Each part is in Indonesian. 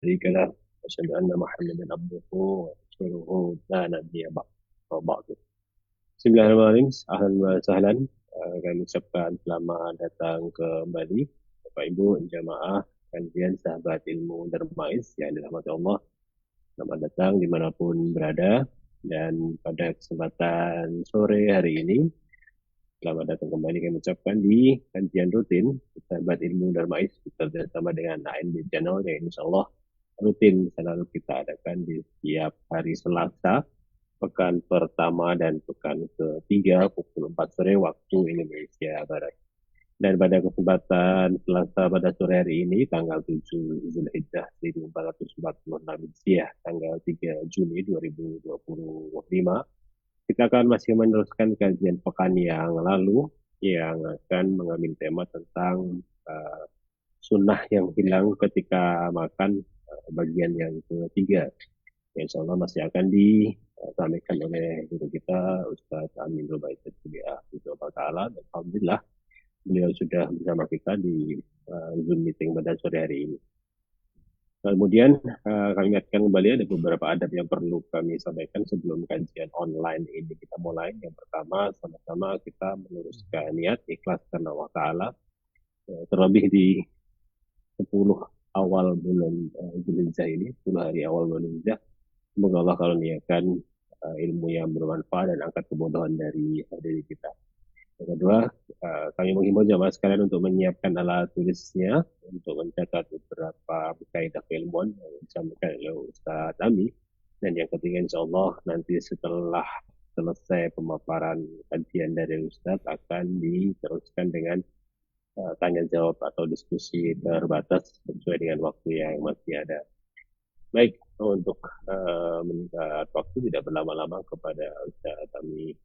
شريك له وأشهد أن محمدا عبده ورسوله لا نبي بعده. Bismillahirrahmanirrahim. Ahlan wa sahlan. Kami ucapkan selamat datang kembali Bapak Ibu jamaah kajian sahabat ilmu Darmais yang dirahmati Allah. Selamat datang dimanapun berada, dan pada kesempatan sore hari ini selamat datang kembali kami ucapkan di kajian rutin sahabat ilmu Darmais bersama dengan ANB Channel yang insya Allah rutin selalu kita adakan di setiap hari Selasa pekan pertama dan pekan ketiga pukul 4 sore waktu Indonesia Barat. Dan pada kesempatan Selasa pada sore hari ini tanggal 7 Zulhijjah 1446 Hijriah tanggal 3 Juni 2025, kita akan masih meneruskan kajian pekan yang lalu yang akan mengambil tema tentang sunnah yang hilang ketika makan, bagian yang ketiga. Insya Allah masih akan disampaikan oleh guru kita Ustaz Amin Rubaidat Taala. Alhamdulillah beliau sudah bersama kita di Zoom meeting pada sore hari ini. Kemudian kami ingatkan kembali ada beberapa adab yang perlu kami sampaikan sebelum kajian online ini kita mulai. Yang pertama, sama-sama kita meluruskan niat ikhlas karena Allah Ta'ala, terlebih di 10 awal bulan Zulhijjah ini, 10 hari awal bulan Zulhijjah. Semoga Allah karuniakan ilmu yang bermanfaat dan angkat kebodohan dari diri kita. Yang kedua, kami menghimbau jamaah sekalian untuk menyiapkan alat tulisnya untuk mencatat beberapa kaidah keilmuan yang disampaikan oleh Ustaz Ami. Dan yang ketiga, insya Allah nanti setelah selesai pemaparan kajian dari Ustaz akan diteruskan dengan tanya jawab atau diskusi terbatas sesuai dengan waktu yang masih ada. Baik, untuk meningkat waktu tidak berlama-lama kepada Ustaz Ami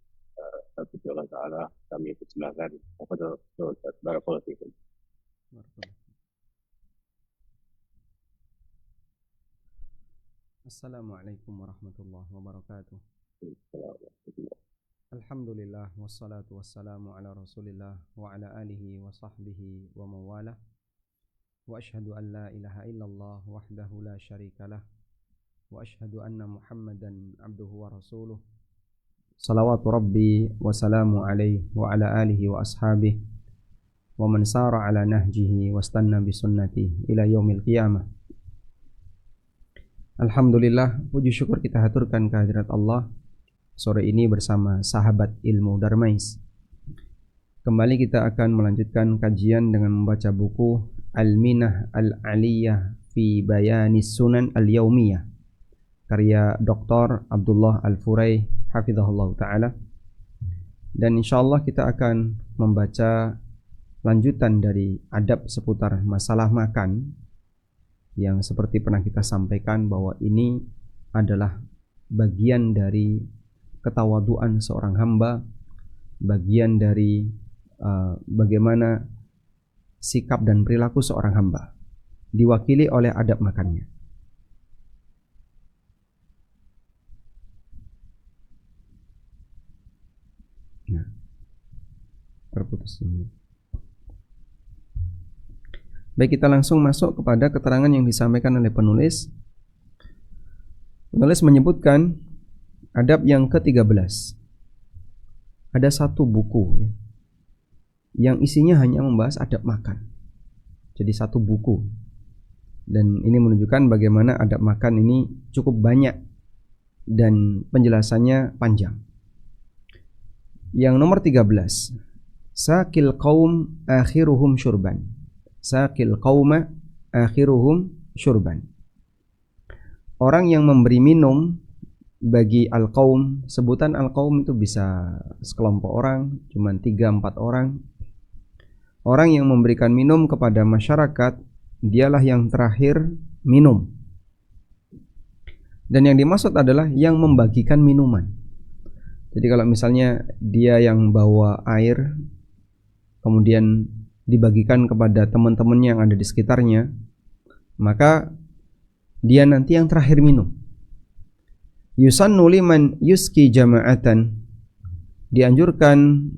Allah Ta'ala, kami persilakan kepada Ustaz. Barakallahu fiikum. Assalamualaikum warahmatullahi wabarakatuh. Alhamdulillah wassalatu wassalamu ala Rasulillah wa ala alihi wa sahbihi wa mawalah. Wa ashhadu an la ilaha illallah wahdahu la syarikalah wa ashhadu anna Muhammadan abduhu wa rasuluh. Salawatu Rabbi wa salamu alaihi wa ala alihi wa ashabihi wa man sara ala nahjihi wa stanna bi sunnatihi ila yaumil qiyamah. Alhamdulillah, puji syukur kita haturkan kehadirat Allah sore ini bersama sahabat ilmu Darmais. Kembali kita akan melanjutkan kajian dengan membaca buku Al-Minah Al-Aliyah fi Bayanis Sunan Al-Yaumiyah karya Dr. Abdullah Al-Furay hafizahullah ta'ala. Dan insyaallah kita akan membaca lanjutan dari adab seputar masalah makan yang seperti pernah kita sampaikan bahwa ini adalah bagian dari ketawaduan seorang hamba, bagian dari bagaimana sikap dan perilaku seorang hamba, diwakili oleh adab makannya. Nah, terputus ini. Baik, kita langsung masuk kepada keterangan yang disampaikan oleh penulis. Penulis menyebutkan adab yang ke-13. Ada satu buku ya, yang isinya hanya membahas adab makan. Jadi satu buku. Dan ini menunjukkan bagaimana adab makan ini cukup banyak dan penjelasannya panjang. Yang nomor 13, Sakil qaum akhiruhum syurban. Sakil qauma akhiruhum syurban. Orang yang memberi minum bagi al-qaum, sebutan al-qaum itu bisa sekelompok orang, cuma 3-4 orang. Orang yang memberikan minum kepada masyarakat, dialah yang terakhir minum. Dan yang dimaksud adalah yang membagikan minuman. Jadi kalau misalnya dia yang bawa air, kemudian dibagikan kepada teman-temannya yang ada di sekitarnya, maka dia nanti yang terakhir minum. Yusannu liman yuski jama'atan. Dianjurkan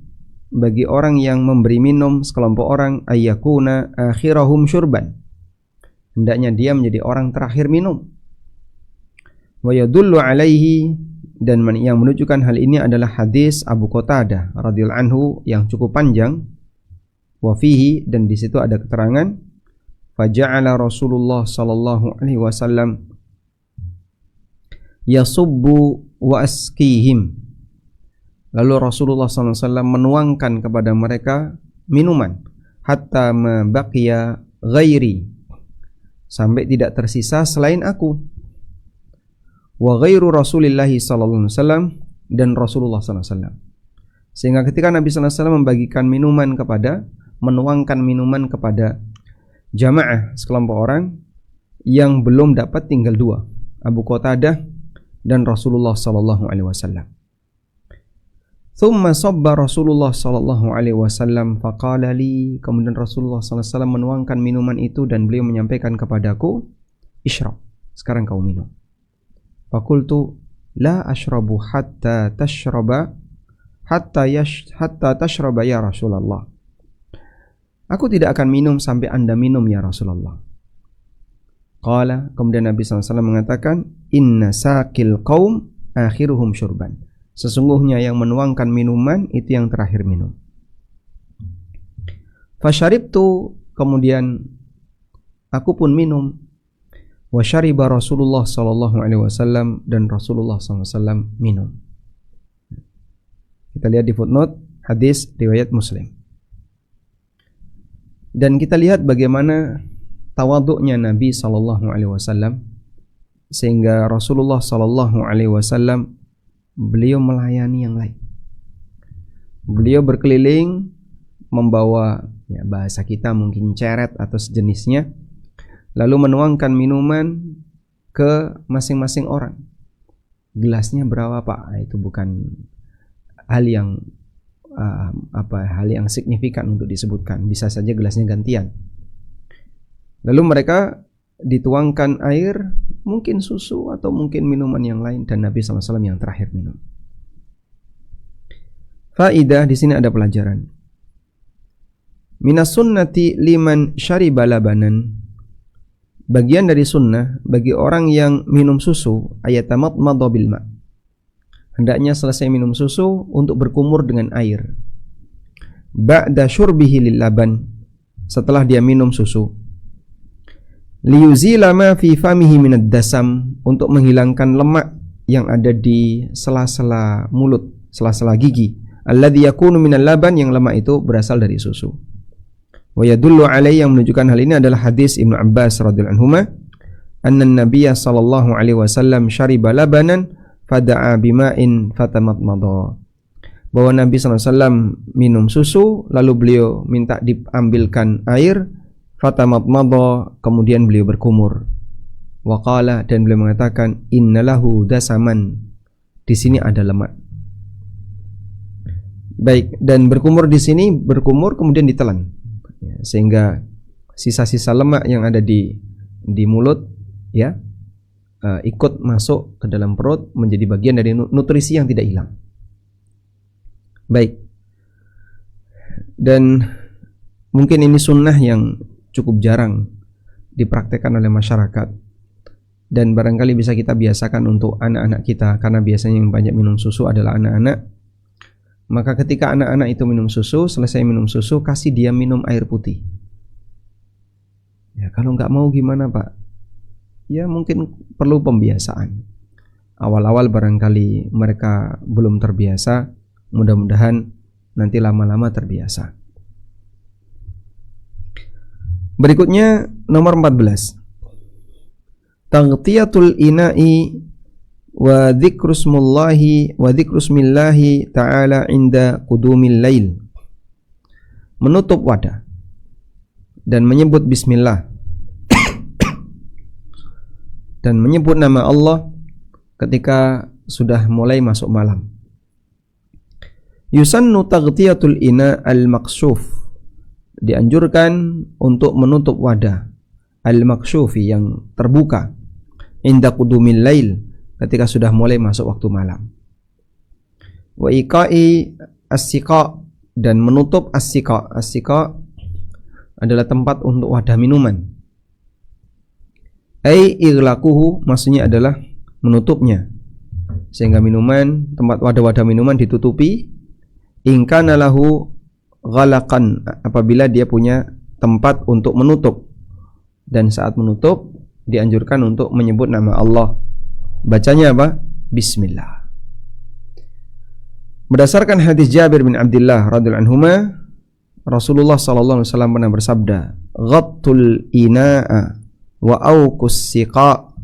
bagi orang yang memberi minum sekelompok orang ayyakuna akhirahum syurban. hendaknya dia menjadi orang terakhir minum. Wa yadullu alaihi, dan yang menunjukkan hal ini adalah hadis Abu Qatadah radhiyallahu anhu yang cukup panjang. Wa fihi, dan di situ ada keterangan, faja'ala Rasulullah sallallahu alaihi wasallam yasubbu wa askihim. Lalu Rasulullah sallallahu alaihi wasallam menuangkan kepada mereka minuman hatta ma baqiya ghairi, sampai tidak tersisa selain aku. Wa ghairu Rasulillahi sallallahu alaihi wasallam, dan Rasulullah sallallahu alaihi wasallam. Sehingga ketika Nabi sallallahu alaihi wasallam membagikan minuman menuangkan minuman kepada jamaah sekelompok orang, yang belum dapat tinggal dua, Abu Qatadah dan Rasulullah sallallahu alaihi wasallam. Thumma sabba Rasulullah sallallahu alaihi wasallam faqala li, kemudian Rasulullah sallallahu alaihi wasallam menuangkan minuman itu dan beliau menyampaikan kepadaku, ishrab, sekarang kau minum. Faqultu la ashrabu hatta tashraba hatta tashraba ya Rasulullah. Aku tidak akan minum sampai Anda minum ya Rasulullah. Qala, kemudian Nabi SAW mengatakan, inna saqil qaum akhiruhum syurban. Sesungguhnya yang menuangkan minuman itu yang terakhir minum. Fasharibtu, kemudian aku pun minum. Wa syariba Rasulullah sallallahu alaihi wasallam, dan Rasulullah sallallahu alaihi wasallam minum. Kita lihat di footnote hadis riwayat Muslim. Dan kita lihat bagaimana tawaduknya Nabi sallallahu alaihi wasallam, sehingga Rasulullah sallallahu alaihi wasallam beliau melayani yang lain. Beliau berkeliling membawa, ya bahasa kita mungkin ceret atau sejenisnya, lalu menuangkan minuman ke masing-masing orang. Gelasnya berapa Pak? Itu bukan hal yang hal yang signifikan untuk disebutkan. Bisa saja gelasnya gantian. Lalu mereka dituangkan air, mungkin susu atau mungkin minuman yang lain, dan Nabi SAW yang terakhir minum. Faidah, di sini ada pelajaran. Minas sunnati liman syariba labanan. Bagian dari sunnah bagi orang yang minum susu, ayatamadmadha bil ma'. Hendaknya selesai minum susu untuk berkumur dengan air. Ba'da syurbihi lil laban, setelah dia minum susu. Liyuzila ma fi famihi minad dasam, untuk menghilangkan lemak yang ada di sela-sela mulut, sela-sela gigi. Alladzi yakunu minal laban, yang lemak itu berasal dari susu. Wa yadullu alaihi, yang menunjukkan hal ini adalah hadis Ibnu Abbas radhiyallahu anhuma, anna an-nabiyya sallallahu alaihi wasallam syariba labanan fada'a bima'in fatamadmadha. Bahwa Nabi sallallahu alaihi wasallam minum susu, lalu beliau minta diambilkan air, fatamadmadha, kemudian beliau berkumur. Wa qala, dan beliau mengatakan, innalahu dasaman, di sini ada lemak. Baik, dan berkumur di sini, berkumur kemudian ditelan, ya, sehingga sisa-sisa lemak yang ada di mulut, ya, ikut masuk ke dalam perut, menjadi bagian dari nutrisi yang tidak hilang. Baik, dan mungkin ini sunnah yang cukup jarang dipraktekkan oleh masyarakat, dan barangkali bisa kita biasakan untuk anak-anak kita, karena biasanya yang banyak minum susu adalah anak-anak. Maka ketika anak-anak itu minum susu, selesai minum susu, kasih dia minum air putih. Ya, kalau nggak mau gimana Pak? Ya mungkin perlu pembiasaan. Awal-awal barangkali mereka belum terbiasa, mudah-mudahan nanti lama-lama terbiasa. Berikutnya nomor 14. Taghtiyatul ina'i wa dzikrusmullahi wa dzikrusmillahi ta'ala inda qudumil lail. Menutup wadah dan menyebut bismillah dan menyebut nama Allah ketika sudah mulai masuk malam. Yusannu taghtiyatul ina al-makshuf, dianjurkan untuk menutup wadah al-makshufi, yang terbuka, inda qudumil lail, ketika sudah mulai masuk waktu malam. Wa iqa'i as-siqa, dan menutup as-siqa. As-siqa adalah tempat untuk wadah minuman. Ai iglaquhu maksudnya adalah menutupnya. Sehingga minuman, tempat wadah-wadah minuman ditutupi. In kana lahu ghalaqan, apabila dia punya tempat untuk menutup. Dan saat menutup dianjurkan untuk menyebut nama Allah. Bacanya apa? Bismillah. Berdasarkan hadis Jabir bin Abdullah radhiyallahu anhuma, Rasulullah sallallahu alaihi wasallam pernah bersabda, "Ghattul ina'a wa auqus siqa."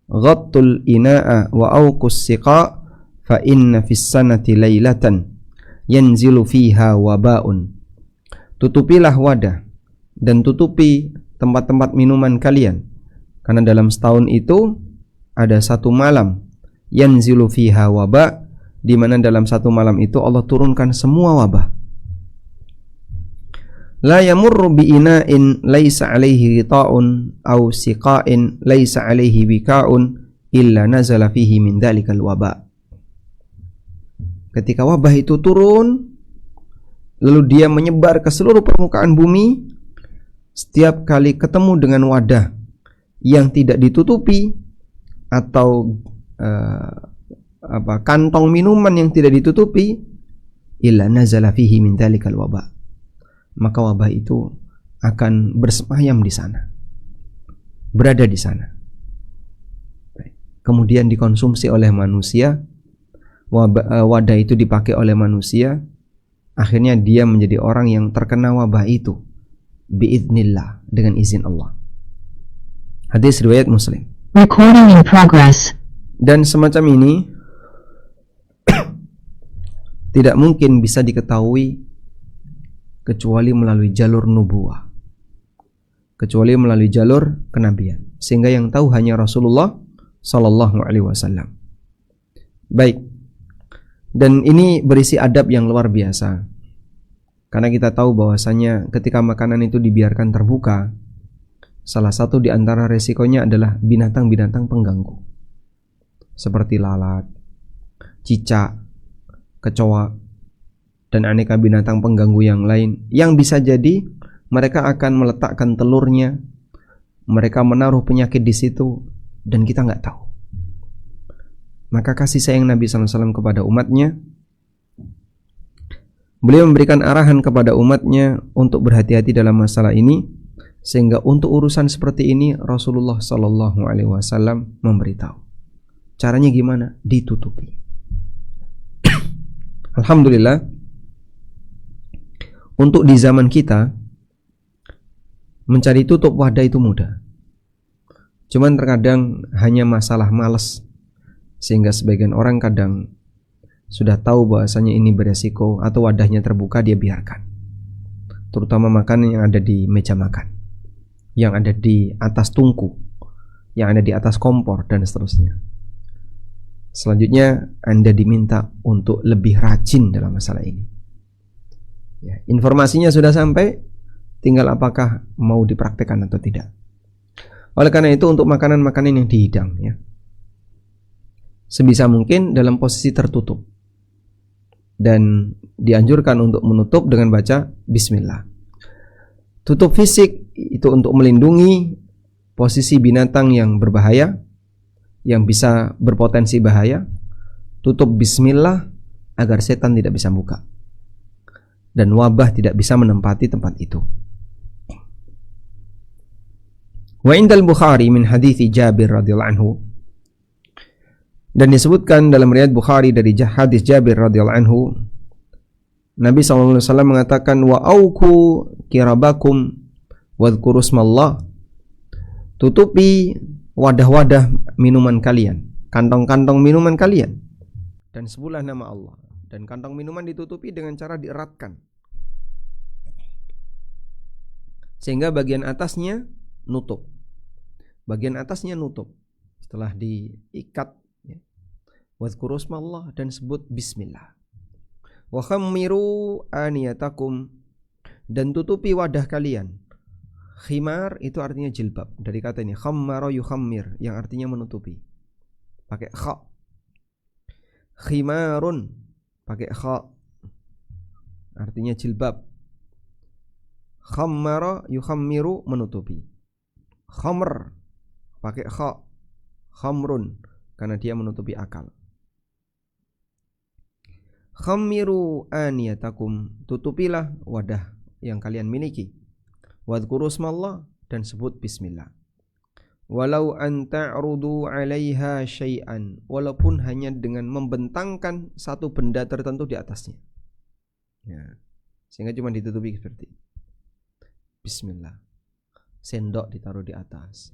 Ghattul ina'a wa auqus siqa fa inna fis sanati lailatan yanzilu fiha wabaun. Tutupilah wadah dan tutupi tempat-tempat minuman kalian, karena dalam setahun itu ada satu malam yanzilu fiha waba, di mana dalam satu malam itu Allah turunkan semua wabah. La yamurru bi ina'in laisa alaihi ghita'un aw siqa'in laisa alaihi wika'un illa nazala fihi min dzalikal waba. Ketika wabah itu turun, lalu dia menyebar ke seluruh permukaan bumi, setiap kali ketemu dengan wadah yang tidak ditutupi atau kantong minuman yang tidak ditutupi, illa nazala fihi min dzalikal waba, maka wabah itu akan bersemayam di sana, berada di sana, kemudian dikonsumsi oleh manusia. Wadah itu dipakai oleh manusia, akhirnya dia menjadi orang yang terkena wabah itu biiznillah, dengan izin Allah. Hadis riwayat Muslim. Recording in progress. Dan semacam ini tidak mungkin bisa diketahui kecuali melalui jalur nubuwah, kecuali melalui jalur kenabian, sehingga yang tahu hanya Rasulullah sallallahu alaihi wasallam. Baik, dan ini berisi adab yang luar biasa, karena kita tahu bahwasanya ketika makanan itu dibiarkan terbuka, salah satu di antara resikonya adalah binatang-binatang pengganggu seperti lalat, cicak, kecoa, dan aneka binatang pengganggu yang lain, yang bisa jadi mereka akan meletakkan telurnya, mereka menaruh penyakit di situ, dan kita nggak tahu. Maka kasih sayang Nabi SAW kepada umatnya, beliau memberikan arahan kepada umatnya untuk berhati-hati dalam masalah ini, sehingga untuk urusan seperti ini Rasulullah SAW memberitahu. Caranya gimana? Ditutupi. Alhamdulillah, untuk di zaman kita mencari tutup wadah itu mudah. Cuman terkadang hanya masalah malas, sehingga sebagian orang kadang sudah tahu bahwasanya ini beresiko atau wadahnya terbuka, dia biarkan. Terutama makanan yang ada di meja makan, yang ada di atas tungku, yang ada di atas kompor, dan seterusnya. Selanjutnya Anda diminta untuk lebih rajin dalam masalah ini. Ya, informasinya sudah sampai, tinggal apakah mau dipraktekkan atau tidak. Oleh karena itu, untuk makanan-makanan yang dihidang, ya, sebisa mungkin dalam posisi tertutup, dan dianjurkan untuk menutup dengan baca bismillah. Tutup fisik itu untuk melindungi posisi binatang yang berbahaya, yang bisa berpotensi bahaya. Tutup bismillah agar setan tidak bisa buka dan wabah tidak bisa menempati tempat itu. Wa indal Bukhari min hadithi Jabir radhiyallahu anhu, dan disebutkan dalam riwayat Bukhari dari hadis Jabir radhiyallahu anhu, Nabi SAW mengatakan, wa auku kirabakum wadhkuru smallah. Tutupi wadah-wadah minuman kalian, kantong-kantong minuman kalian, dan sebutlah nama Allah. Dan kantong minuman ditutupi dengan cara dieratkan, sehingga bagian atasnya nutup. Bagian atasnya nutup setelah diikat, ya. Wadhkuru smallah, dan sebut bismillah. Wa khammiru aniyatakum, dan tutupi wadah kalian. Khimar itu artinya jilbab, dari kata ini khammara yukhammir, yang artinya menutupi, pakai kha. Khimarun pakai kha, artinya jilbab. Khammara yukhammiru, menutupi. Khamr pakai kha, khamrun, karena dia menutupi akal. Khammiru aniyatakum, tutupilah wadah yang kalian miliki. Wadhkuru smallah, dan sebut bismillah. Walau an ta'rudu 'alaiha syai'an, walaupun hanya dengan membentangkan satu benda tertentu di atasnya. Ya. Sehingga cuma ditutupi seperti bismillah. Sendok ditaruh di atas.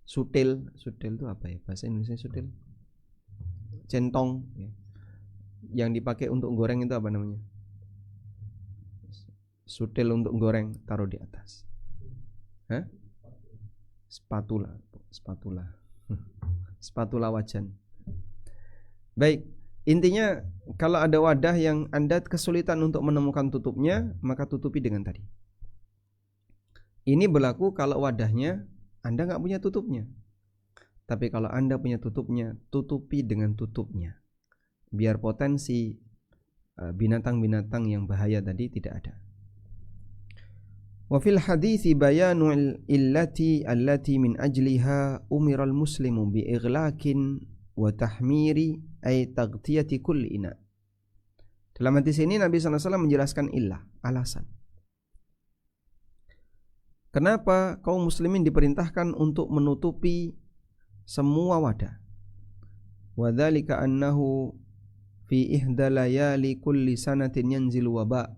Sutil itu apa ya bahasa Indonesia? Sutil, centong ya. Yang dipakai untuk goreng itu apa namanya? Sutil untuk goreng, taruh di atas. Spatula spatula wajan. Baik, intinya kalau ada wadah yang Anda kesulitan untuk menemukan tutupnya, maka tutupi dengan tadi. Ini berlaku kalau wadahnya Anda nggak punya tutupnya. Tapi kalau Anda punya tutupnya, tutupi dengan tutupnya, biar potensi binatang-binatang yang bahaya tadi tidak ada. Wa fil hadithi bayanu illati allati min ajliha umiral muslimu bi ighlaqin wa tahmiri ay taghtiyati kulli ina. Dalam hadis ini Nabi SAW menjelaskan illah, alasan. Kenapa kaum muslimin diperintahkan untuk menutupi semua wadah? Wa dzalika annahu fi ihda layali kulli sanatin yanzilu waba,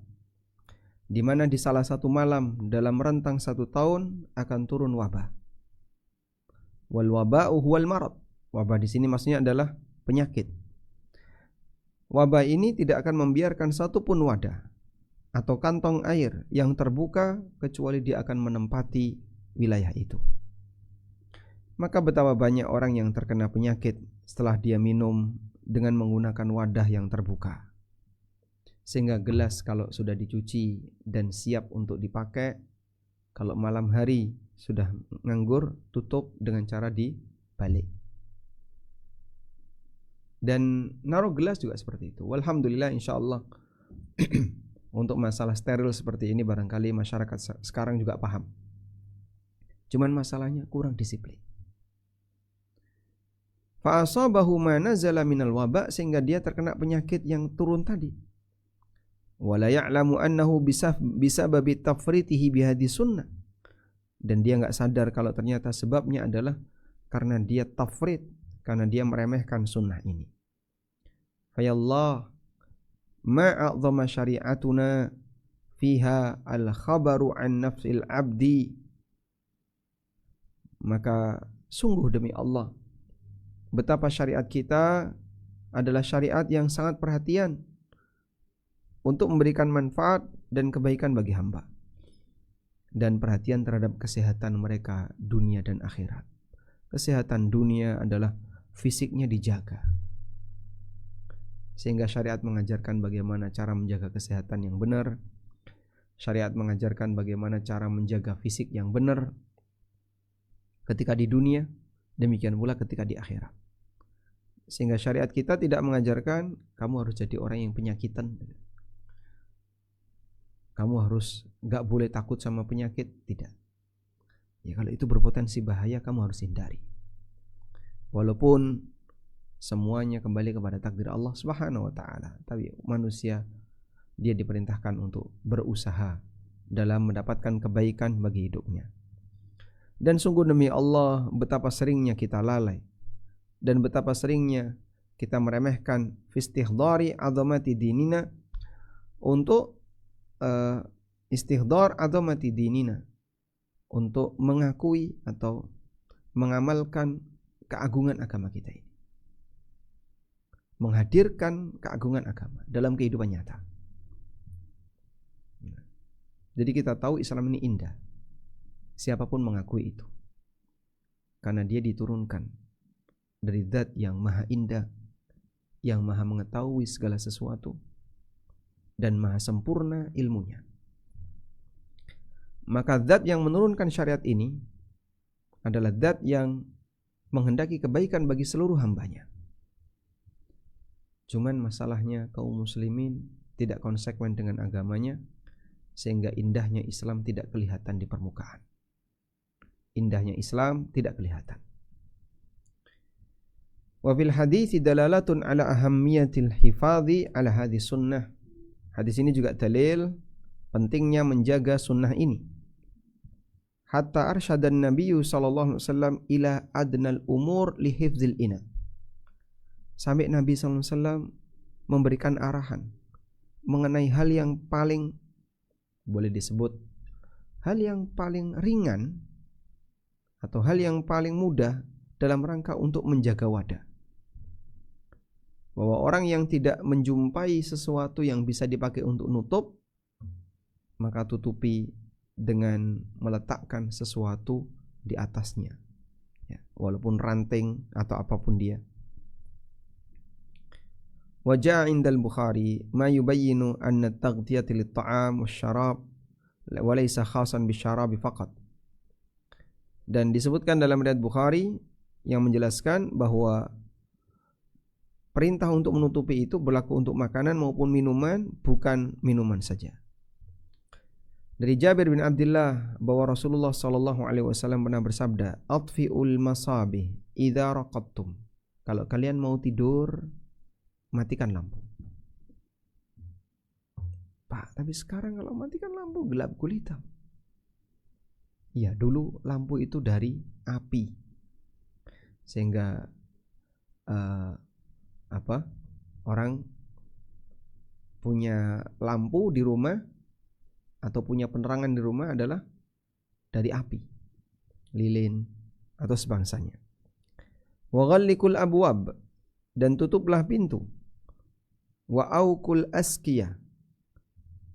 di mana di salah satu malam dalam rentang 1 tahun akan turun wabah. Wal waba'u huwal marad. Wabah di sini maksudnya adalah penyakit. Wabah ini tidak akan membiarkan satupun wadah atau kantong air yang terbuka kecuali dia akan menempati wilayah itu. Maka betapa banyak orang yang terkena penyakit setelah dia minum dengan menggunakan wadah yang terbuka. Sehingga gelas kalau sudah dicuci dan siap untuk dipakai, kalau malam hari sudah nganggur, tutup dengan cara dibalik. Dan naruh gelas juga seperti itu. Walhamdulillah, insyaallah untuk masalah steril seperti ini barangkali masyarakat sekarang juga paham. Cuman masalahnya kurang disiplin. Fa asabahu ma nazala minal waba, sehingga dia terkena penyakit yang turun tadi. Wala ya'lamu annahu bisababi tafritihi bihadhi sunnah, dan dia enggak sadar kalau ternyata sebabnya adalah karena dia tafrit, karena dia meremehkan sunnah ini. Fayallah ma a'zama syari'atuna fiha al-khabaru an nafsil abdi. Maka sungguh demi Allah, betapa syariat kita adalah syariat yang sangat perhatian untuk memberikan manfaat dan kebaikan bagi hamba, dan perhatian terhadap kesehatan mereka dunia dan akhirat. Kesehatan dunia adalah fisiknya dijaga, sehingga syariat mengajarkan bagaimana cara menjaga kesehatan yang benar. Syariat mengajarkan bagaimana cara menjaga fisik yang benar ketika di dunia, demikian pula ketika di akhirat. Sehingga syariat kita tidak mengajarkan kamu harus jadi orang yang penyakitan, kamu harus gak boleh takut sama penyakit. Tidak. Ya, kalau itu berpotensi bahaya, kamu harus hindari. Walaupun semuanya kembali kepada takdir Allah Subhanahu wa taala, tapi manusia dia diperintahkan untuk berusaha dalam mendapatkan kebaikan bagi hidupnya. Dan sungguh demi Allah, betapa seringnya kita lalai dan betapa seringnya kita meremehkan fistihdari azamati dinina, untuk istihdar azamati dinina, untuk mengakui atau mengamalkan keagungan agama kita ini, menghadirkan keagungan agama dalam kehidupan nyata. Jadi kita tahu Islam ini indah, siapapun mengakui itu, karena dia diturunkan dari zat yang maha indah, yang maha mengetahui segala sesuatu dan maha sempurna ilmunya. Maka zat yang menurunkan syariat ini adalah zat yang menghendaki kebaikan bagi seluruh hambanya. Cuman masalahnya kaum muslimin tidak konsekuen dengan agamanya, sehingga indahnya Islam tidak kelihatan di permukaan. indahnya Islam tidak kelihatan. Wa fil hadits dalalatun ala ahammiyatil hifadhi ala hadhihi sunnah. Hadis ini juga dalil pentingnya menjaga sunnah ini. Hatta arsyadan Nabiyyu sallallahu alaihi wasallam ila adnal umur li hifdzil ina. Sampai Nabi sallallahu alaihi wasallam memberikan arahan mengenai hal yang paling, boleh disebut hal yang paling ringan atau hal yang paling mudah dalam rangka untuk menjaga wadah. Bahwa orang yang tidak menjumpai sesuatu yang bisa dipakai untuk nutup, maka tutupi dengan meletakkan sesuatu di atasnya, ya, walaupun ranting atau apapun dia. Wajah indal Bukhari ma yubayyinu anna taghtiyati lit-ta'am wasyarab wa laysa khasan bisyarabi faqat. Dan disebutkan dalam riwayat Bukhari yang menjelaskan bahwa perintah untuk menutupi itu berlaku untuk makanan maupun minuman, bukan minuman saja. Dari Jabir bin Abdullah bahwa Rasulullah sallallahu alaihi wasallam pernah bersabda, "Atfi'ul masabih idza raqadtum." Kalau kalian mau tidur, matikan lampu. Pak, tapi sekarang kalau matikan lampu gelap gulita. Ya, dulu lampu itu dari api. Sehingga orang punya lampu di rumah atau punya penerangan di rumah adalah dari api, lilin atau sebangsanya. Wa ghallikul abwab, dan tutuplah pintu. Wa aukul askiyah,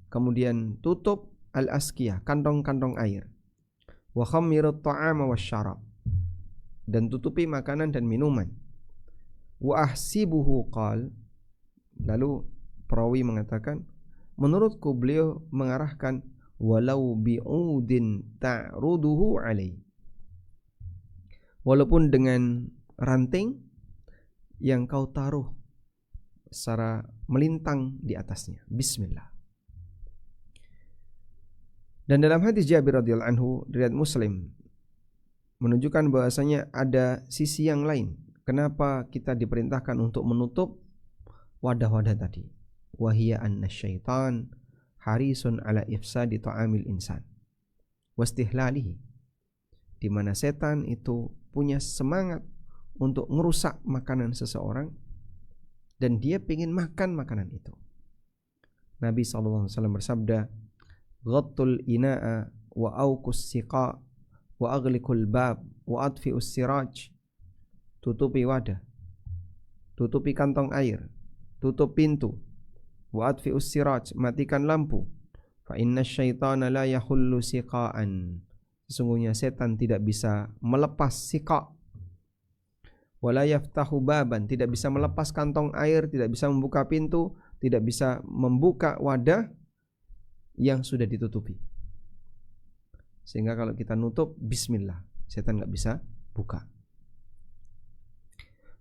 kemudian tutup al-askiyah, kantong-kantong air. Wa khammirut ta'ama wasyarab, dan tutupi makanan dan minuman. Wa ahsibuhu qal, lalu perawi mengatakan, menurutku beliau mengarahkan walau bi'udin ta'ruduhu alai, walaupun dengan ranting yang kau taruh secara melintang di atasnya. Bismillah. Dan dalam hadis Jabir radhiyallahu anhu riwayat Muslim menunjukkan bahwasanya ada sisi yang lain kenapa kita diperintahkan untuk menutup wadah-wadah tadi. Wahiya anna syaitan harisun ala ifsadi ta'amil insan wastihlalihi, di mana setan itu punya semangat untuk merusak makanan seseorang dan dia ingin makan makanan itu. Nabi SAW bersabda, ghattul ina'a wa aukus siqa wa aghliqul bab wa adfi'us siraj. Tutupi wadah, tutupi kantong air, tutup pintu. Wa adfi'us siraj, matikan lampu. Fa inna syaitana la yahullu siqa'an, sesungguhnya setan tidak bisa melepas siqa'. Wala yaftahu baban, tidak bisa melepas kantong air, tidak bisa membuka pintu, tidak bisa membuka wadah yang sudah ditutupi. Sehingga kalau kita nutup, bismillah, setan enggak bisa buka.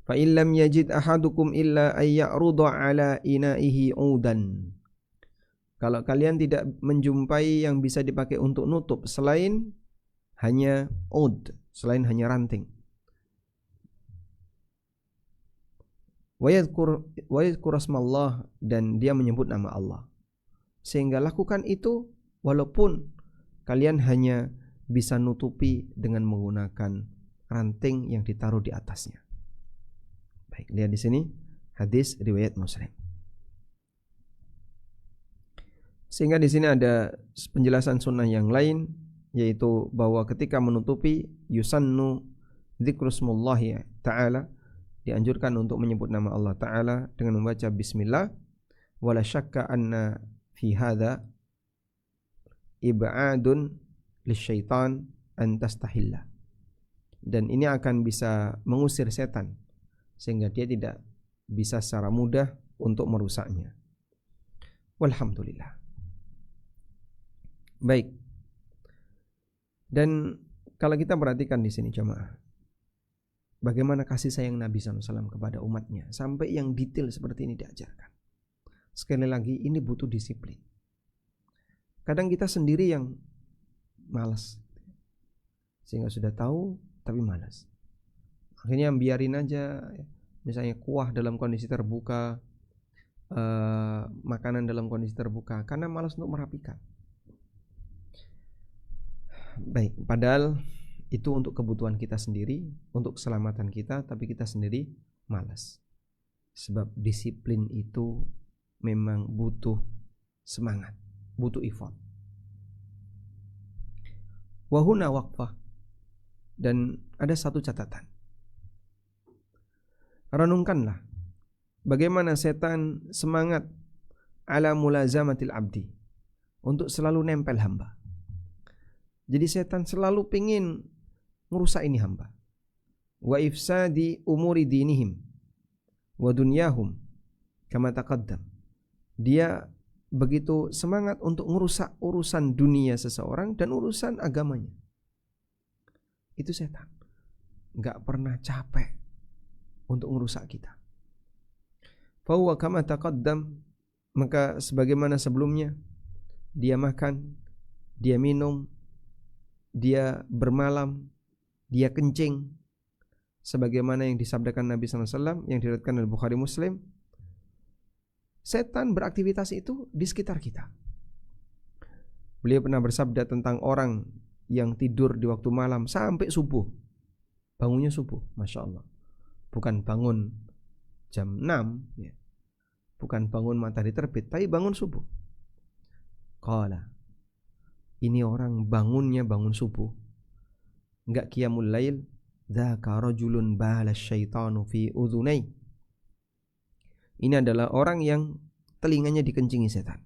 Fa illam yajid ahadukum illa ay ya'rudu ala ina'ihi udan. Kalau kalian tidak menjumpai yang bisa dipakai untuk nutup selain hanya ud, selain hanya ranting. Wa yadhkur asmallah, dan dia menyebut nama Allah. Sehingga lakukan itu walaupun kalian hanya bisa nutupi dengan menggunakan ranting yang ditaruh di atasnya. Baik, lihat di sini hadis riwayat Muslim. Sehingga di sini ada penjelasan sunnah yang lain, yaitu bahwa ketika menutupi yusannu dzikrusmullahi ta'ala, dianjurkan untuk menyebut nama Allah Ta'ala dengan membaca bismillah. Wala syakka anna fi hadha ib'adun lisyaitan an tastahilla, dan ini akan bisa mengusir setan sehingga dia tidak bisa secara mudah untuk merusaknya. Walhamdulillah. Baik. Dan kalau kita perhatikan di sini jemaah, bagaimana kasih sayang Nabi SAW kepada umatnya, sampai yang detail seperti ini diajarkan. Sekali lagi, ini butuh disiplin. Kadang kita sendiri yang malas. sehingga sudah tahu tapi malas. Akhirnya biarin aja, misalnya kuah dalam kondisi terbuka, makanan dalam kondisi terbuka, karena malas untuk merapikan. Baik, padahal itu untuk kebutuhan kita sendiri, untuk keselamatan kita, tapi kita sendiri malas. Sebab disiplin itu memang butuh semangat, butuh effort. Wahuna waqfah. Dan ada satu catatan. Renungkanlah bagaimana setan semangat ala mulazamatil abdi, untuk selalu nempel hamba. Jadi setan selalu pingin merusak ini hamba. Wa ifsadi umuri dinihim wa dunyahum kama taqaddam. Dia begitu semangat untuk merusak urusan dunia seseorang dan urusan agamanya. Itu setan. Enggak pernah capek untuk merusak kita. Fa huwa kama taqaddam, maka sebagaimana sebelumnya, dia makan, dia minum, dia bermalam, dia kencing, sebagaimana yang disabdakan Nabi SAW yang diriwayatkan oleh Bukhari Muslim. Setan beraktivitas itu di sekitar kita. Beliau pernah bersabda tentang orang yang tidur di waktu malam sampai subuh, bangunnya subuh, Masya Allah. Bukan bangun jam 6 ya. Bukan bangun matahari terbit, tapi bangun subuh. Qala, ini orang bangunnya bangun subuh, enggak qiyamul lail. Dzaka rajulun bala syaitanu fi udhunai. Ini adalah orang yang telinganya dikencingi setan.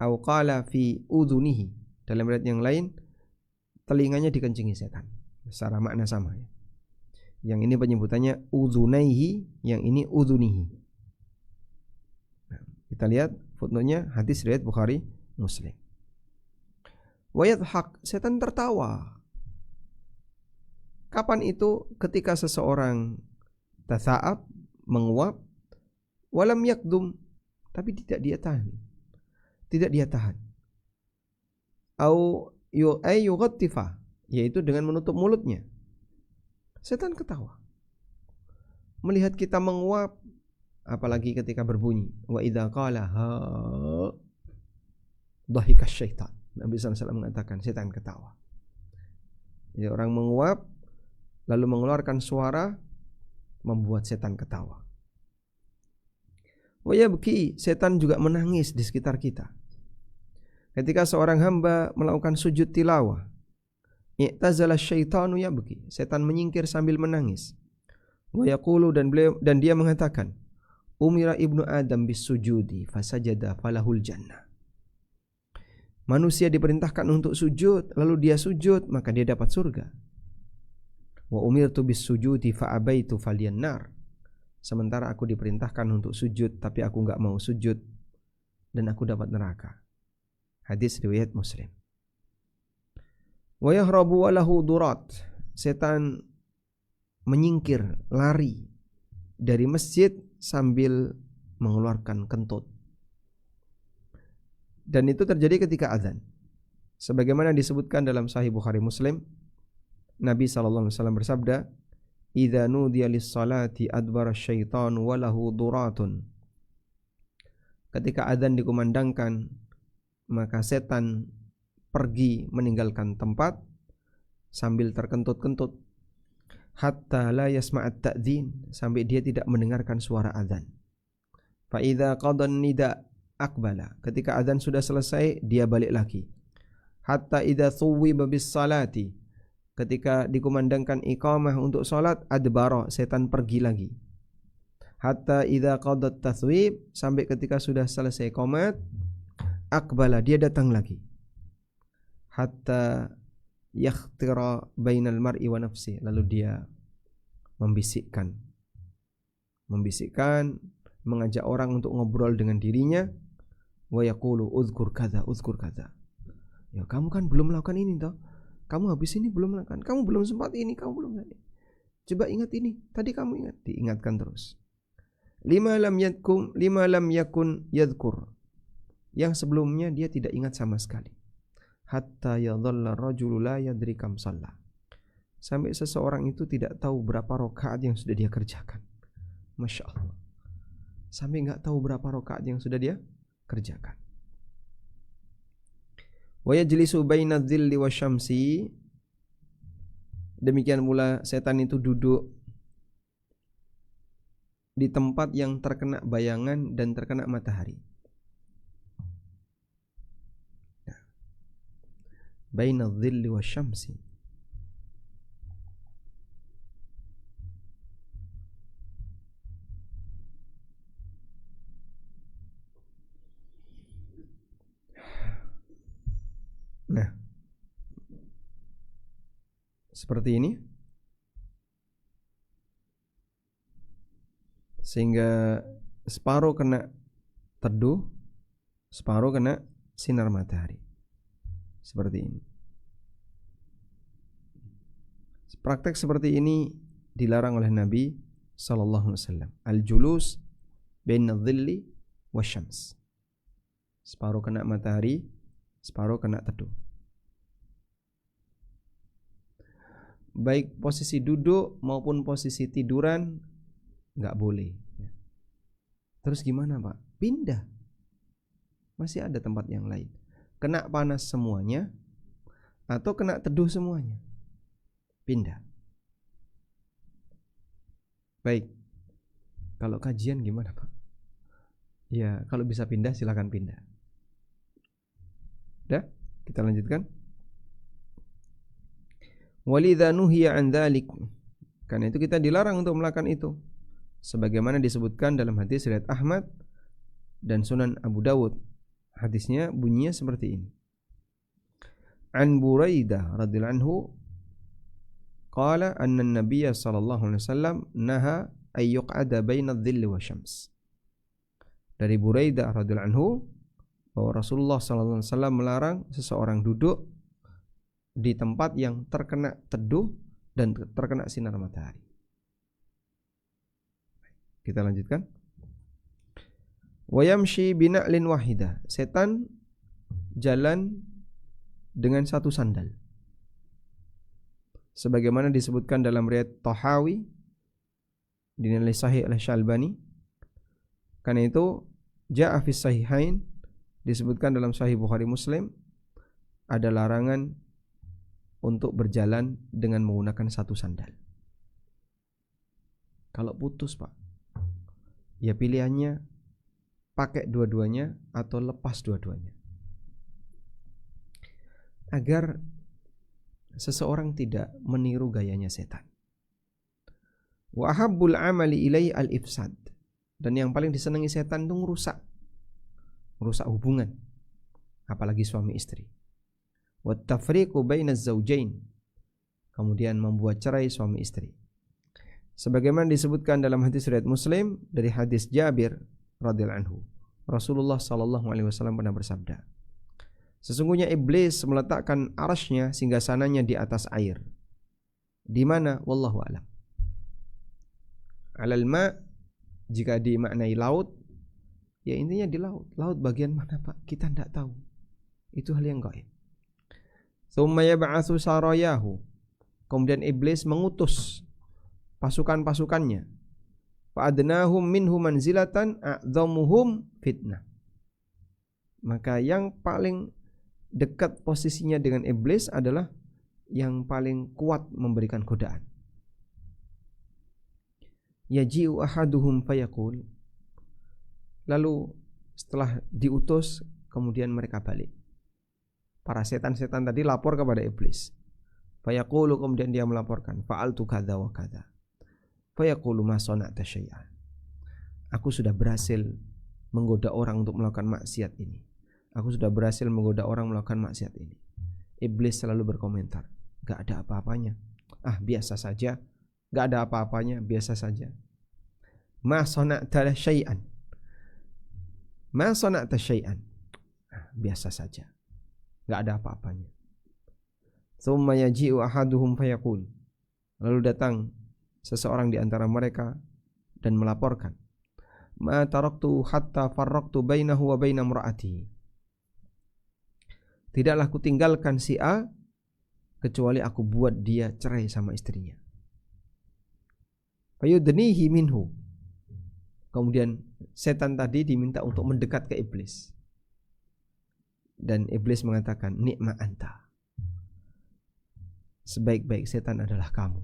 Au qala fi udhunihi. Dalam riwayat yang lain, telinganya dikencingi setan. Secara makna sama ya. Yang ini penyebutannya udhunaihi, yang ini udhunihi. Nah, kita lihat footnote-nya, hadis riwayat Bukhari Muslim. Wa yadhak, setan tertawa. Kapan itu? Ketika seseorang tasa'ab, menguap, walam yakdum, tapi tidak dia tahan. Tidak dia tahan. Au yughattifa, yaitu dengan menutup mulutnya. Setan ketawa. Melihat kita menguap, apalagi ketika berbunyi. Wa idza qala ha dhahika syaitan. Nabi SAW mengatakan setan ketawa. Jadi orang menguap lalu mengeluarkan suara, membuat setan ketawa. Wa yabki, setan juga menangis di sekitar kita. Ketika seorang hamba melakukan sujud tilawah, i'tazala syaitanu yabki, setan menyingkir sambil menangis. Wa yaqulu, dan dia mengatakan, umira ibnu Adam bis sujudi fasajada falahul jannah. Manusia diperintahkan untuk sujud, lalu dia sujud, maka dia dapat surga. Wa umirtu bis sujudi fa abaitu falyan nar. Sementara aku diperintahkan untuk sujud, tapi aku enggak mau sujud, dan aku dapat neraka. Hadis riwayat Muslim. Wa yahrabu walahu durat. Setan menyingkir, lari dari masjid sambil mengeluarkan kentut. Dan itu terjadi ketika azan. Sebagaimana disebutkan dalam Sahih Bukhari Muslim, Nabi SAW bersabda, idza nudiya lis-salati adbara syaitanu wa lahu duratun. Ketika azan dikumandangkan, maka setan pergi meninggalkan tempat sambil terkentut-kentut. Hatta la yasma'at ta'dzin, sampai dia tidak mendengarkan suara azan. Fa idza qada nida aqbala, ketika azan sudah selesai dia balik lagi. Hatta idza thuwiba bis salati, ketika dikumandangkan iqamah untuk salat, adbara, setan pergi lagi. Hatta idza qadat tathwib, sampai ketika sudah selesai qomat, aqbala, dia datang lagi. Hatta yakhtira bainal mar'i wa nafsi, lalu dia membisikkan, mengajak orang untuk ngobrol dengan dirinya. Wa yaqulu uzkur kadza, uzkur kadza. Ya kamu kan belum melakukan ini toh. Kamu habis ini belum melakukan. Kamu belum sempat ini, kamu belum ini. Coba ingat ini. Tadi kamu ingat, diingatkan terus. Lima lam yakun yadhkur. Yang sebelumnya dia tidak ingat sama sekali. hatta yadhalla rajulu la yadri kam shalla. Sampai seseorang itu tidak tahu berapa rakaat yang sudah dia kerjakan. Masya Allah. Sampai nggak tahu berapa rakaat yang sudah dia kerjakan. Wa yajlisu baina dhilli wasyamsi. Demikian pula setan itu duduk di tempat yang terkena bayangan dan terkena matahari. Baina dhilli wasyamsi. Nah, seperti ini, sehingga separuh kena teduh, separuh kena sinar matahari. Seperti ini. Praktek seperti ini dilarang oleh Nabi sallallahu alaihi wasallam. Al-julus baina dhilli wasyams. Separuh kena matahari, separuh kena teduh. Baik posisi duduk maupun posisi tiduran nggak boleh. Terus gimana Pak? Pindah. Masih ada tempat yang lain. Kena panas semuanya atau kena teduh semuanya. Pindah. Baik. Kalau kajian gimana Pak? Ya kalau bisa pindah silakan pindah. Udah, kita lanjutkan. Walidha nuhiya an dzalik. Karena itu kita dilarang untuk melakukan itu. Sebagaimana disebutkan dalam hadis riwayat Ahmad dan Sunan Abu Dawud. Hadisnya bunyinya seperti ini. An Buraidah radhiyallahu anhu qala anna an-nabiy sallallahu alaihi wasallam naha ay yuq'ada baina adh-dhilli wasyams. Dari Buraidah radhiyallahu anhu bahwa Rasulullah sallallahu alaihi wasallam melarang seseorang duduk di tempat yang terkena teduh dan terkena sinar matahari. Kita lanjutkan. Wa yamshi bina'lin wahidah. Setan jalan dengan satu sandal. Sebagaimana disebutkan dalam riwayat Tahawi dinilai sahih oleh Syalbani. Karena itu ja'a fi sahihain disebutkan dalam Sahih Bukhari Muslim ada larangan untuk berjalan dengan menggunakan satu sandal. Kalau putus Pak, ya pilihannya pakai dua-duanya atau lepas dua-duanya. Agar seseorang tidak meniru gayanya setan. Wa habbul amali ilai al-ifsad. Dan yang paling disenangi setan itu merusak hubungan, apalagi suami istri. Wa tafriqu bainaz zawjain. Kemudian membuat cerai suami istri. Sebagaimana disebutkan dalam hadis riwayat Muslim dari hadis Jabir radhiyallahu anhu. Rasulullah sallallahu alaihi wasallam pernah bersabda, sesungguhnya iblis meletakkan arasy-nya singgasananya di atas air. Di mana? Wallahu a'lam. Alal ma, jika dimaknai laut, ya intinya di laut. Laut bagian mana Pak? Kita tidak tahu. Itu hal yang gaib. Tsumma yab'atsu sarayahu. Kemudian iblis mengutus pasukan-pasukannya. Fa'adnahum minhu manzilatan a'dhamuhum fitnah. Maka yang paling dekat posisinya dengan iblis adalah yang paling kuat memberikan godaan. Yaji'u ahaduhum fayaqul. Lalu setelah diutus kemudian mereka balik. Para setan-setan tadi lapor kepada iblis. Fayaqulu, kemudian dia melaporkan, fa'altu kadza wa kadza. Fayaqulu ma sana'ta syai'an. Aku sudah berhasil menggoda orang untuk melakukan maksiat ini. Aku sudah berhasil menggoda orang melakukan maksiat ini. Iblis selalu berkomentar, gak ada apa-apanya. Ah, biasa saja. Gak ada apa-apanya, biasa saja. Ma sana'ta syai'an. Ma sana'ta syai'an. Biasa saja. Gak ada apa-apanya. Tsumma yaji'u ahaduhum fayaqul. Lalu datang seseorang di antara mereka dan melaporkan, ma taraktu hatta farraqtu bainahu wa baina imra'atihi. tidaklah aku tinggalkan si A kecuali aku buat dia cerai sama istrinya. Fayudnihi minhu. Kemudian setan tadi diminta untuk mendekat ke iblis. Dan iblis mengatakan, ni'ma anta. Sebaik-baik setan adalah kamu.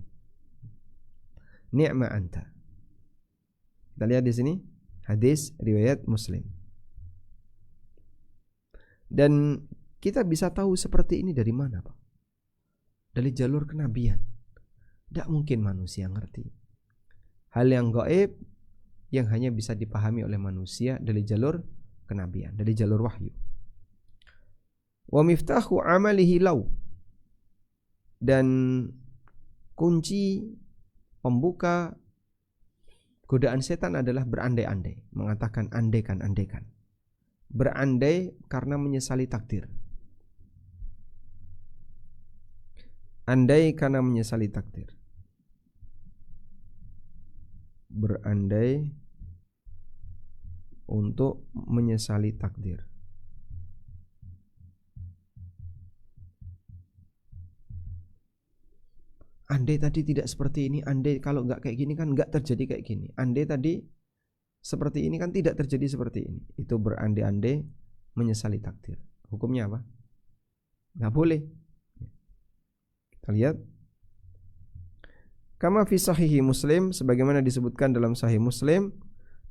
Ni'ma anta. Kita lihat di sini hadis riwayat Muslim. Dan kita bisa tahu seperti ini dari mana, Pak? Dari jalur kenabian. Tidak mungkin manusia ngerti hal yang gaib yang hanya bisa dipahami oleh manusia dari jalur kenabian, dari jalur wahyu. Wa miftahu amalihi law. Dan kunci pembuka godaan setan adalah berandai-andai, mengatakan andaikan. Berandai karena menyesali takdir. Andai karena menyesali takdir. Berandai untuk menyesali takdir. Andai tadi tidak seperti ini, andai kalau nggak kayak gini kan nggak terjadi kayak gini. Andai tadi seperti ini kan tidak terjadi seperti ini. Itu berandai-andai menyesali takdir. Hukumnya apa? Nggak boleh. Kita lihat. Kama fi sahihi Muslim, sebagaimana disebutkan dalam sahih Muslim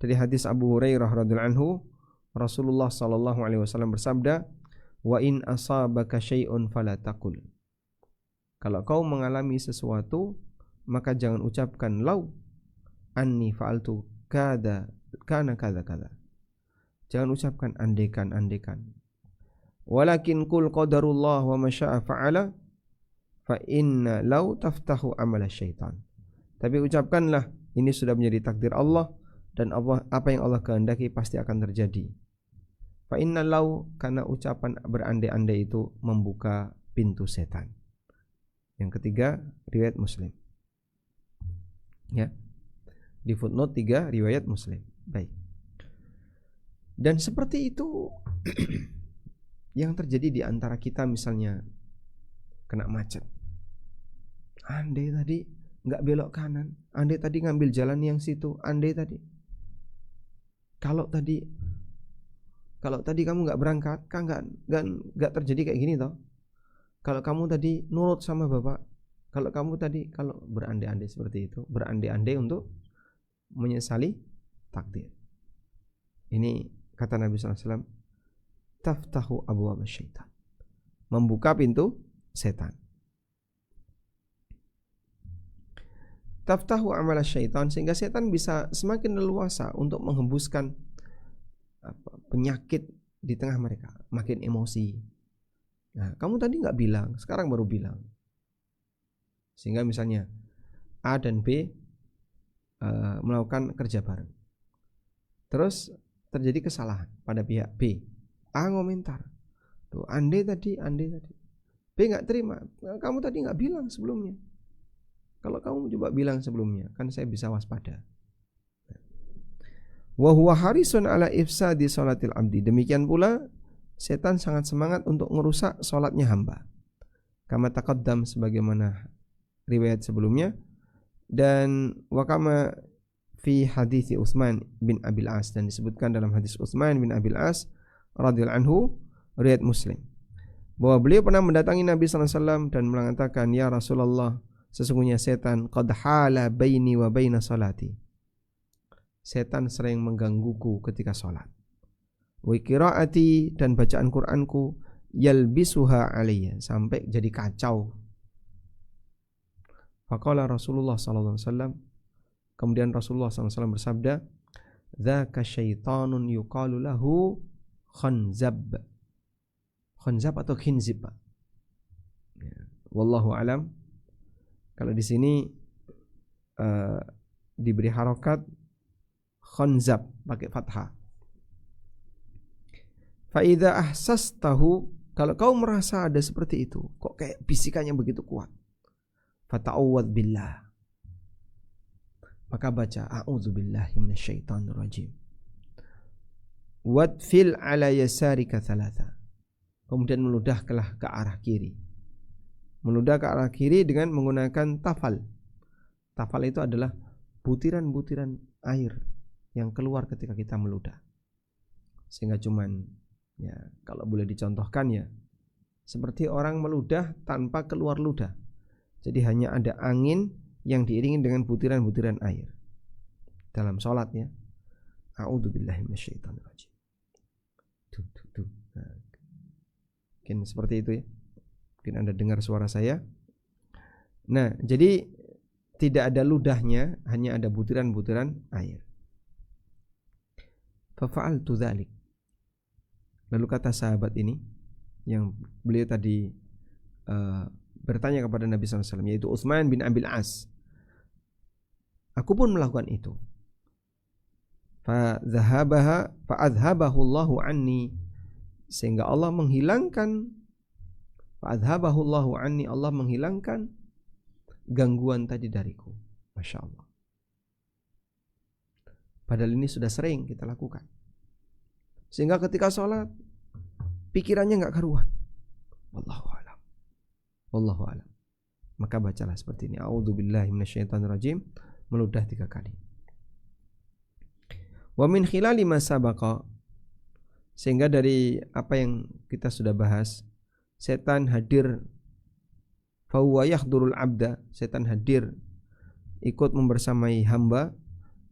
dari hadis Abu Hurairah radhiyallahu anhu, Rasulullah sallallahu alaihi wasallam bersabda, "Wa in asabaka syai'un fala taqul." Kalau kau mengalami sesuatu, maka jangan ucapkan lau anni fa'altu kada kana kada. Jangan ucapkan andaikan. Walakin qul qadarullah wa ma syaa fa'ala fa inna lau taftahu amala syaitan. Tapi ucapkanlah ini sudah menjadi takdir Allah dan Allah, apa yang Allah kehendaki pasti akan terjadi. Fa inna lau, karena ucapan berandai-andai itu membuka pintu setan. Yang ketiga, riwayat Muslim. Ya. Di footnote 3 riwayat Muslim. Baik. Dan seperti itu yang terjadi di antara kita, misalnya kena macet. Andai tadi nggak belok kanan, andai tadi ngambil jalan yang situ, andai tadi. Kalau tadi kamu nggak berangkat, kan nggak terjadi kayak gini toh. Kalau kamu tadi nurut sama bapak, kalau berandai-andai seperti itu, berandai-andai untuk menyesali takdir. Ini kata Nabi SAW, taftahu abwaab syaitan, membuka pintu setan. Taftahu amal syaitan, sehingga setan bisa semakin leluasa untuk menghembuskan penyakit di tengah mereka, makin emosi. Nah, kamu tadi nggak bilang, sekarang baru bilang. Sehingga misalnya A dan B melakukan kerja bareng. Terus terjadi kesalahan pada pihak B. A ngomentar, tuh andai tadi. B nggak terima, kamu tadi nggak bilang sebelumnya. Kalau kamu coba bilang sebelumnya, kan saya bisa waspada. Wa huwa harisun ala ifsadi salatil abdi. Demikian pula setan sangat semangat untuk merusak salatnya hamba. Kama taqaddam, sebagaimana riwayat sebelumnya. Dan wa kama fi hadits Utsman bin Abil As, dan disebutkan dalam hadis Utsman bin Abil As radhiyallahu anhu, riwayat Muslim, bahwa beliau pernah mendatangi Nabi sallallahu alaihi wasallam dan mengatakan, "Ya Rasulullah, sesungguhnya setan qad hala baini wa baina salati." Setan sering menggangguku ketika salat. Wa qiraati, dan bacaan Qur'anku, yalbisuha alayya, sampai jadi kacau. Faqala Rasulullah sallallahu alaihi wasallam, kemudian Rasulullah sallallahu alaihi wasallam bersabda, "Dzaka syaitanun yuqalu lahu khanzab." Khanzab atau khinzib, Pak? Wallahu alam. Kalau di sini diberi harokat khanzab pakai fathah. Fa idza ahsastahu, kalau kau merasa ada seperti itu, kok kayak bisikannya begitu kuat, fata'awwadz billah, maka baca a'udzubillahi minasyaitonir rajim. Wadfil ala yasarika thalatha, kemudian meludahlah ke arah kiri. Meludah ke arah kiri dengan menggunakan tafal. Tafal itu adalah butiran-butiran air yang keluar ketika kita meludah. Sehingga cuman ya kalau boleh dicontohkan ya seperti orang meludah tanpa keluar ludah. Jadi hanya ada angin yang diiringi dengan butiran-butiran air. Dalam sholat ya. A'udzubillahi minasyaitonirrajim. Tuh. Nah, mungkin seperti itu ya. Mungkin Anda dengar suara saya. Nah, jadi tidak ada ludahnya, hanya ada butiran-butiran air. Fafa'altu dzalik. Lalu kata sahabat ini yang beliau tadi bertanya kepada Nabi SAW, yaitu Utsman bin Abil As. Aku pun melakukan itu. Fa'adhabahu Allahu anni, sehingga Allah menghilangkan Allah menghilangkan gangguan tadi dariku. Masya Allah. Padahal ini sudah sering kita lakukan. Sehingga ketika sholat pikirannya gak karuan. Wallahu a'lam. Maka bacalah seperti ini. A'udzubillahi minasyaitonirrajim. Meludah 3 kali. Wa min khilali ma sabaqa, sehingga dari apa yang kita sudah bahas, setan hadir, fahuwa yahdurul abda, setan hadir ikut membersamai hamba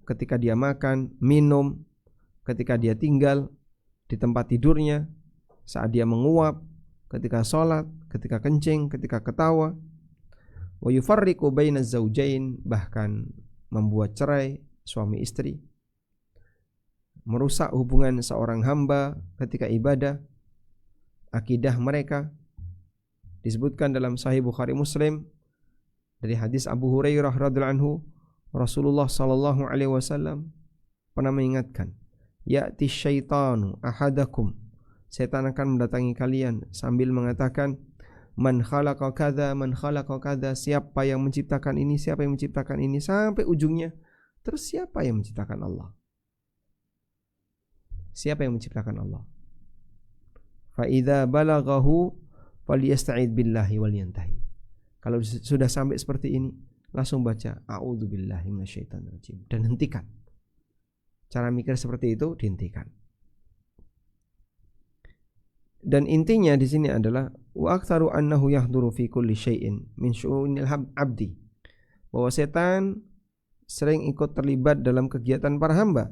ketika dia makan, minum, ketika dia tinggal di tempat tidurnya, saat dia menguap, ketika sholat, ketika kencing, ketika ketawa. Wa yufarriqu baina zaujain, bahkan membuat cerai suami istri, merusak hubungan seorang hamba ketika ibadah, akidah mereka. Disebutkan dalam Sahih Bukhari Muslim dari hadis Abu Hurairah radhiyallahu anhu, Rasulullah sallallahu alaihi wasallam pernah mengingatkan, ya'ti syaitanu ahadakum, setan akan mendatangi kalian sambil mengatakan, man khalaqa kadza, siapa yang menciptakan ini, sampai ujungnya. Terus siapa yang menciptakan Allah? Fa idza balaghahu falyasta'id billahi wal yantahi. Kalau sudah sampai seperti ini, langsung baca a'udzubillahi minasyaitonirrajim dan hentikan. Cara mikir seperti itu dihentikan. Dan intinya di sini adalah wa aktsaru annahu yahduru fi kulli syai'in min syu'unil abdi, bahwa setan sering ikut terlibat dalam kegiatan para hamba.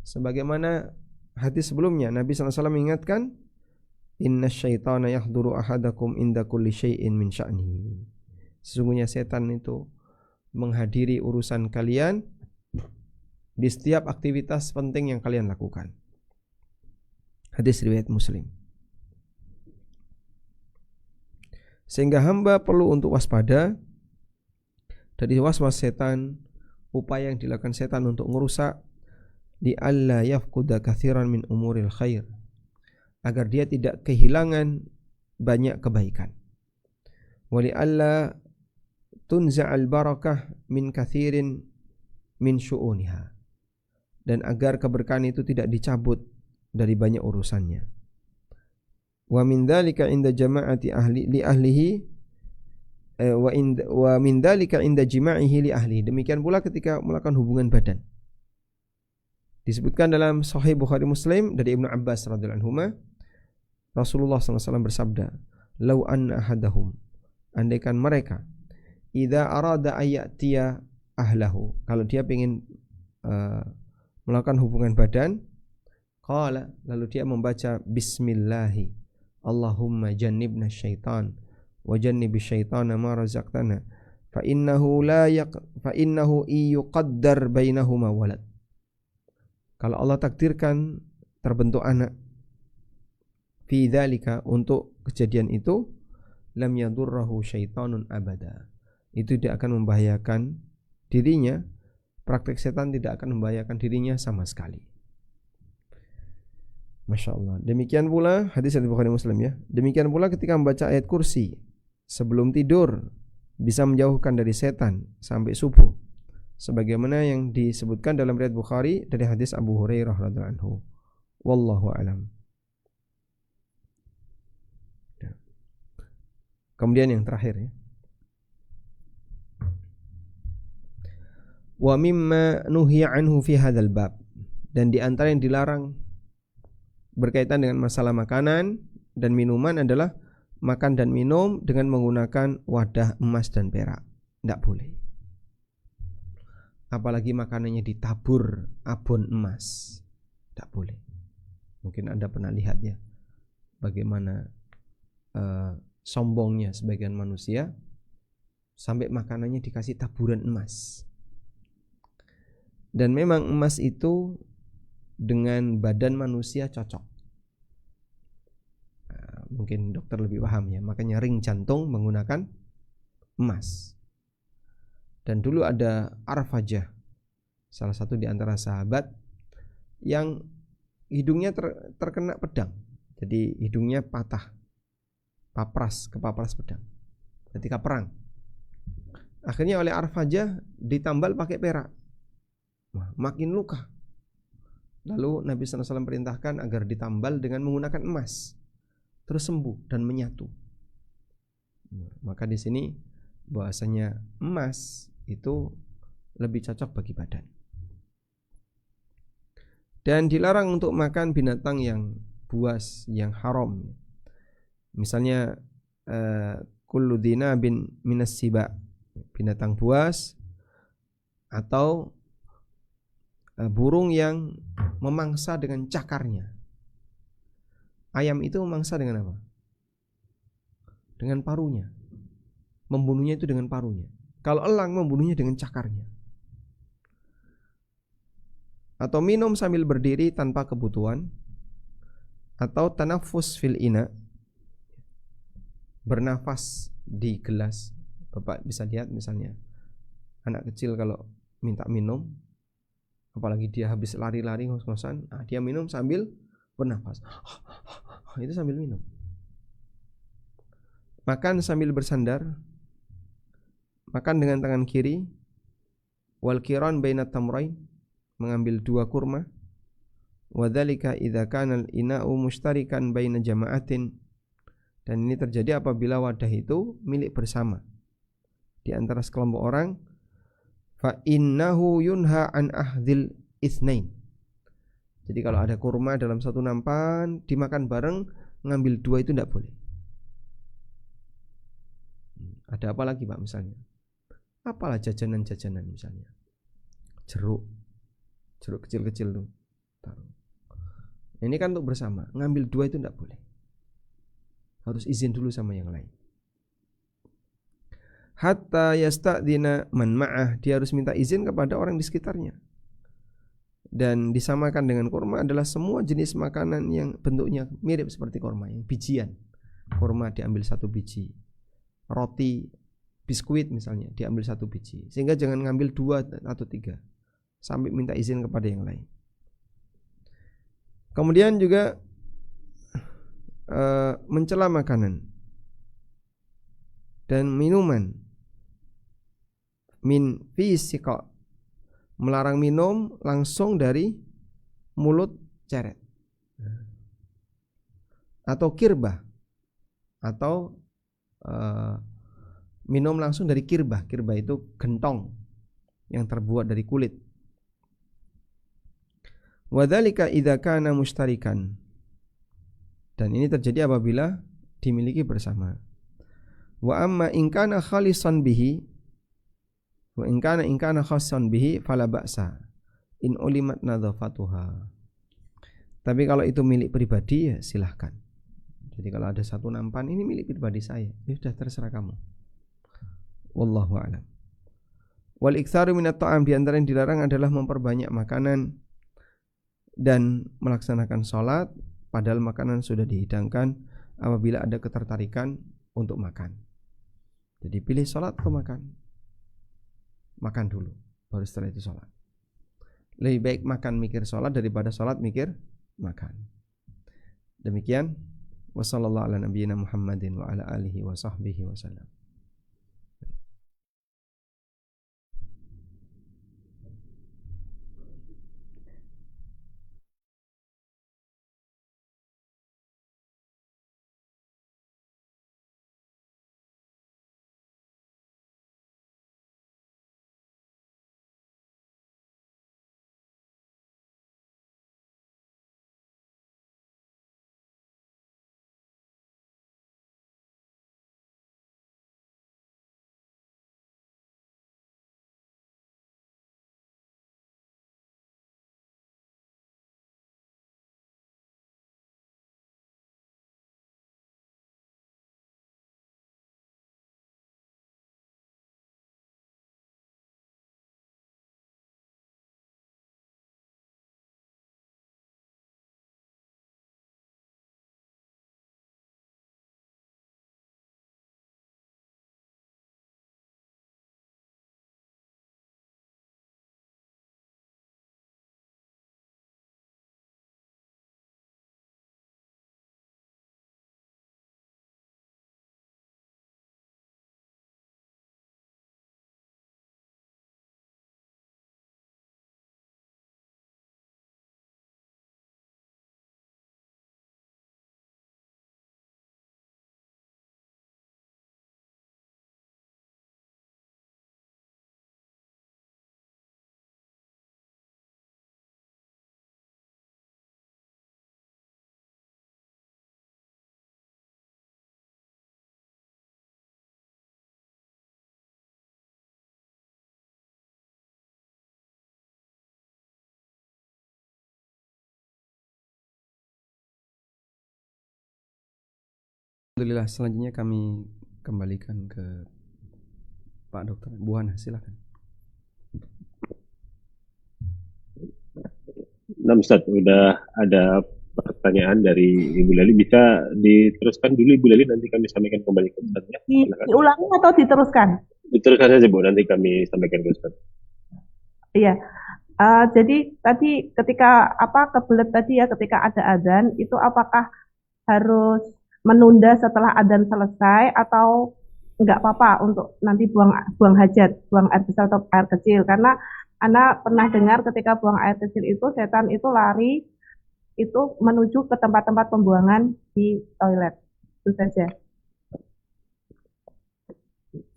Sebagaimana hadis sebelumnya Nabi SAW mengingatkan, inna syaitana yahduru ahadakum inda kulli syai'in min sya'nihi. Sesungguhnya setan itu menghadiri urusan kalian di setiap aktivitas penting yang kalian lakukan. Hadis riwayat Muslim. Sehingga hamba perlu untuk waspada dari was-was setan, upaya yang dilakukan setan untuk merusak, di alla yafquda katsiran min umuril khair, agar dia tidak kehilangan banyak kebaikan. Wa li alla tunza'al barakah min katsirin min syu'uniha, dan agar keberkahan itu tidak dicabut dari banyak urusannya. Wa min dzalika inda jama'ati ahli li ahlihi wa min dzalika inda jima'ihi li ahli. Demikian pula ketika melakukan hubungan badan. Disebutkan dalam Sahih Bukhari Muslim dari Ibnu Abbas radhiyallahu anhuma, Rasulullah SAW bersabda, "Lau anna ahadahum," andaikan mereka, "idza arada ayatiya ahlahu," kalau dia ingin melakukan hubungan badan, qala, lalu dia membaca bismillahi, Allahumma jannibna syaitan wa jannibish syaitana ma razaqtana fa innahu yuqaddar bainahuma walad. Kalau Allah takdirkan terbentuk anak, fi dzalika, untuk kejadian itu, lam yadurruhu syaitanun abada, itu tidak akan membahayakan dirinya, praktek setan tidak akan membahayakan dirinya sama sekali. Masya Allah. Demikian pula hadis dari Bukhari Muslim ya. Demikian pula ketika membaca ayat kursi sebelum tidur, bisa menjauhkan dari setan sampai subuh, sebagaimana yang disebutkan dalam riwayat Bukhari dari hadis Abu Hurairah radhiyallahu anhu. Wallahu a'lam. Kemudian yang terakhir ya. Wa mimma nuhiya anhu fi hadzal bab, dan di antara yang dilarang berkaitan dengan masalah makanan dan minuman adalah makan dan minum dengan menggunakan wadah emas dan perak. Tidak boleh. Apalagi makanannya ditabur abon emas. Tidak boleh. Mungkin Anda pernah lihat ya, bagaimana sombongnya sebagian manusia sampai makanannya dikasih taburan emas. Dan memang emas itu dengan badan manusia cocok. Mungkin dokter lebih paham ya. Makanya ring jantung menggunakan emas. Dan dulu ada Arfajah, salah satu di antara sahabat yang hidungnya terkena pedang. Jadi hidungnya patah, kepapras pedang ketika perang. Akhirnya oleh Arfajah ditambal pakai perak. Makin luka. Lalu Nabi SAW perintahkan agar ditambal dengan menggunakan emas, terus sembuh dan menyatu. Maka di sini bahwasanya emas itu lebih cocok bagi badan. Dan dilarang untuk makan binatang yang buas, yang haram. Misalnya kullu dhinabin minas siba, binatang buas, atau burung yang memangsa dengan cakarnya. Ayam itu memangsa dengan apa? Dengan paruhnya. Membunuhnya itu dengan paruhnya. Kalau elang membunuhnya dengan cakarnya. Atau minum sambil berdiri tanpa kebutuhan. Atau tanafus fil ina, bernafas di gelas. Bapak bisa lihat misalnya anak kecil kalau minta minum, apalagi dia habis lari-lari ngos-ngosan, dia minum sambil bernafas. Itu sambil minum. Makan sambil bersandar. Makan dengan tangan kiri. Wal qiran bainat tamrain, mengambil 2 kurma. Wa dzalika idza kana al-ina'u mushtarikan baina jama'atin, dan ini terjadi apabila wadah itu milik bersama di antara sekelompok orang. Fa innahu yunha an ahdil itsnain. Jadi kalau ada kurma dalam satu nampan dimakan bareng, ngambil 2 itu tidak boleh. Ada apa lagi Pak misalnya? Apalah jajanan-jajanan misalnya. Jeruk kecil-kecil tuh. Taruh. Ini kan untuk bersama, ngambil 2 itu tidak boleh. Harus izin dulu sama yang lain. Hatta yasta'dina man ma'ah, dia harus minta izin kepada orang di sekitarnya. Dan disamakan dengan kurma adalah semua jenis makanan yang bentuknya mirip seperti kurma, yang bijian. Kurma diambil 1 biji, roti, biskuit misalnya diambil 1 biji. Sehingga jangan ngambil 2 atau 3 sampai minta izin kepada yang lain. Kemudian juga mencela makanan dan minuman. Min fi siqa, melarang minum langsung dari mulut ceret. Atau kirbah, atau minum langsung dari kirbah. Kirbah itu gentong yang terbuat dari kulit. Wa dzalika idza kana mushtarikan, dan ini terjadi apabila dimiliki bersama. Wa amma in kana khalisan bihi, wa in kana khassan bihi fala ba'sa in ulimat nadzafatuha. Tapi kalau itu milik pribadi ya silahkan. Jadi kalau ada 1 nampan ini milik pribadi saya, ya sudah terserah kamu. Wallahu a'lam. Wal iktsaru minat ta'am, di antara yang dilarang adalah memperbanyak makanan dan melaksanakan sholat padahal makanan sudah dihidangkan apabila ada ketertarikan untuk makan. Jadi pilih sholat atau makan. Makan dulu, baru setelah itu sholat. Lebih baik makan mikir sholat daripada sholat mikir makan. Demikian. Wassallallahu ala nabiyyina Muhammadin wa ala alihi wa sahbihi wasallam. Alhamdulillah, selanjutnya kami kembalikan ke Pak Dokter. Bu Hana, silakan. Nah, Ustaz, udah ada pertanyaan dari Ibu Leli. Bisa diteruskan dulu Ibu Leli, nanti kami sampaikan kembali ke Ustaz ya. Silakan. Diulangi atau diteruskan? Diteruskan saja Bu, nanti kami sampaikan ke Ustaz. Iya. Jadi tadi ketika kebelet tadi ya, ketika ada adzan itu apakah harus menunda setelah adzan selesai atau nggak apa-apa untuk nanti buang hajat, buang air besar atau air kecil? Karena Ana pernah dengar ketika buang air kecil itu setan itu lari itu menuju ke tempat-tempat pembuangan di toilet. Itu saja.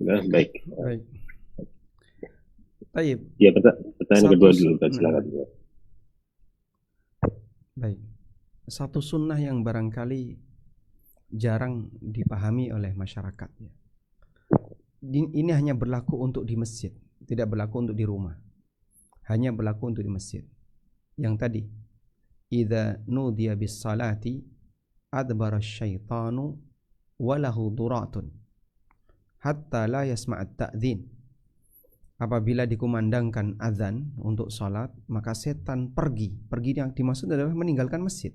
Nah, baik. Baik. Taib. Ya, pertanyaan kedua dulu, Nah, silakan. baik. Satu sunnah yang barangkali jarang dipahami oleh masyarakat. Ini hanya berlaku untuk di masjid, tidak berlaku untuk di rumah. Hanya berlaku untuk di masjid. Yang tadi, idza nudiya bis salati adbara syaitanu walahu duratun hatta la yasma'at ta'dzin. Apabila dikumandangkan azan untuk salat, maka setan pergi. Pergi yang dimaksud adalah meninggalkan masjid.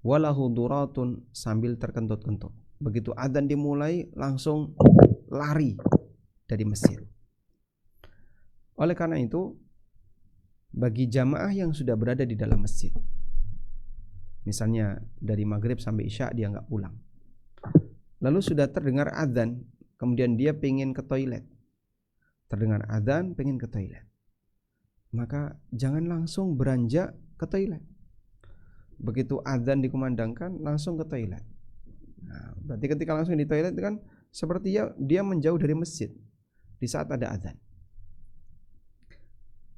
Walahu duratun, sambil terkentut-kentut. Begitu azan dimulai langsung lari dari masjid. Oleh karena itu, bagi jamaah yang sudah berada di dalam masjid, misalnya dari maghrib sampai isya dia nggak pulang, lalu sudah terdengar azan, kemudian dia pengen ke toilet, terdengar azan pengen ke toilet, maka jangan langsung beranjak ke toilet. Begitu azan dikumandangkan langsung ke toilet. Nah, berarti ketika langsung di toilet kan seperti dia menjauh dari masjid di saat ada azan.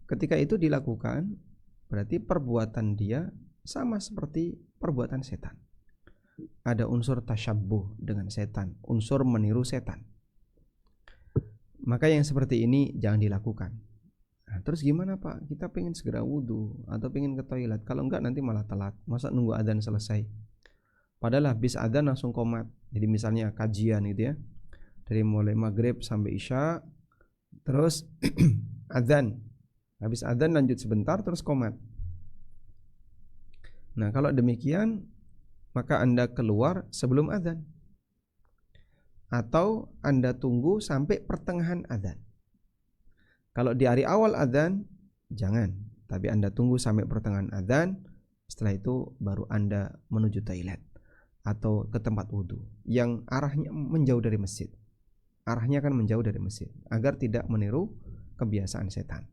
Ketika itu dilakukan, berarti perbuatan dia sama seperti perbuatan setan. Ada unsur tasyabbuh dengan setan, unsur meniru setan. Maka yang seperti ini jangan dilakukan. Nah, terus gimana Pak? Kita pengen segera wudhu atau pengen ke toilet. Kalau enggak nanti malah telat. Masa nunggu adzan selesai? Padahal habis adzan langsung qomat. Jadi misalnya kajian gitu ya, dari mulai maghrib sampai isya, terus adzan. Habis adzan lanjut sebentar terus qomat. Nah, kalau demikian maka Anda keluar sebelum adzan, atau Anda tunggu sampai pertengahan adzan. Kalau di hari awal adzan jangan, tapi Anda tunggu sampai pertengahan adzan. Setelah itu baru Anda menuju toilet atau ke tempat wudhu yang arahnya menjauh dari masjid. Arahnya akan menjauh dari masjid agar tidak meniru kebiasaan setan.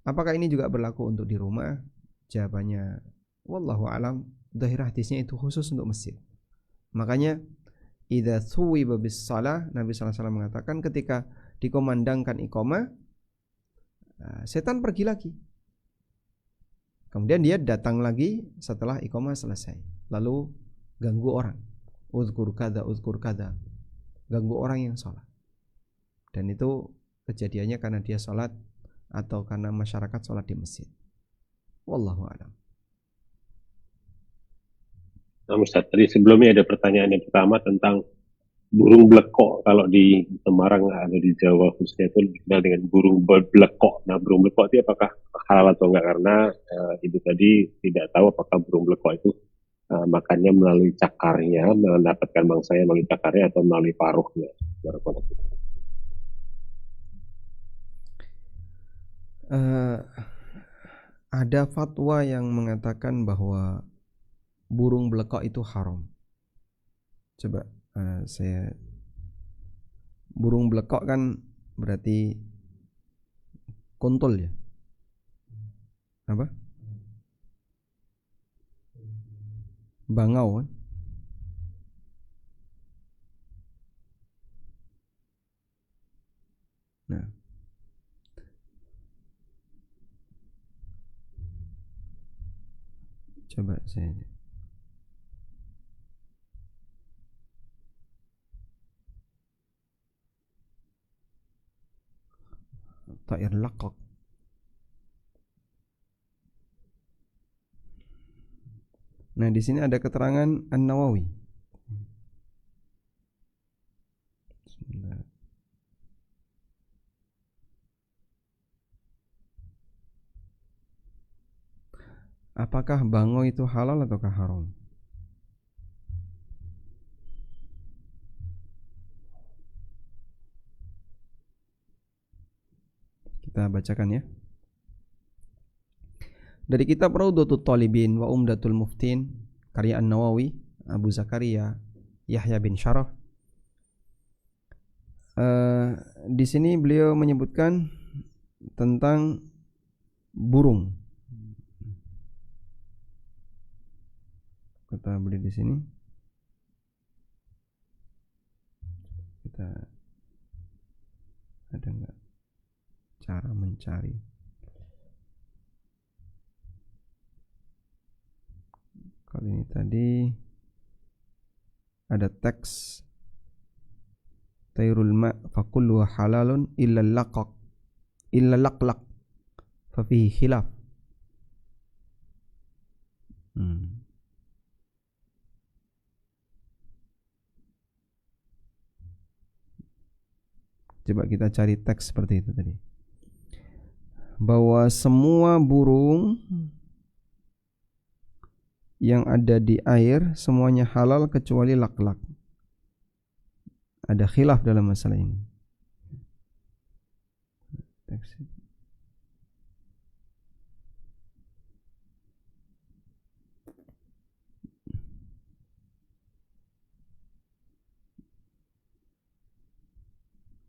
Apakah ini juga berlaku untuk di rumah? Jawabannya wallahu alam, zahir hadisnya itu khusus untuk masjid. Makanya idza thuwiba bis shalah, Nabi sallallahu alaihi wasallam mengatakan ketika dikomandangkan iqamah, setan pergi lagi. Kemudian dia datang lagi setelah iqamah selesai, lalu ganggu orang. Uzkur kada, ganggu orang yang sholat. Dan itu kejadiannya karena dia sholat atau karena masyarakat sholat di masjid. Wallahu a'lam. Nah, Ustaz, tadi sebelumnya ada pertanyaan yang pertama tentang burung blekok. Kalau di Semarang atau di Jawa khususnya itu dikenal dengan burung blekok. Nah, burung blekok itu apakah halal atau enggak? Karena ibu tadi tidak tahu apakah burung blekok itu makannya melalui cakarnya, mendapatkan mangsanya melalui cakarnya atau melalui paruhnya. Ada fatwa yang mengatakan bahwa burung blekok itu haram. Coba burung blekok kan berarti kuntul ya? Apa? Bangau kan? Nah, coba saya ta'ir laqaq. Nah, di sini ada keterangan An-Nawawi. apakah bangau itu halal ataukah haram? Kita bacakan ya. Dari kitab Raudhatut Talibin wa Umdatul Muftin karya An-Nawawi, Abu Zakaria Yahya bin Syaraf. Di sini beliau menyebutkan tentang burung. Kata beliau di sini. Kita ada nggak cara mencari? Kali ini tadi ada teks tayrul ma fakullu halalun illa laqlaq fa fihi khilaf. Coba kita cari teks seperti itu tadi. Bahwa semua burung yang ada di air semuanya halal kecuali lak-lak. Ada khilaf dalam masalah ini.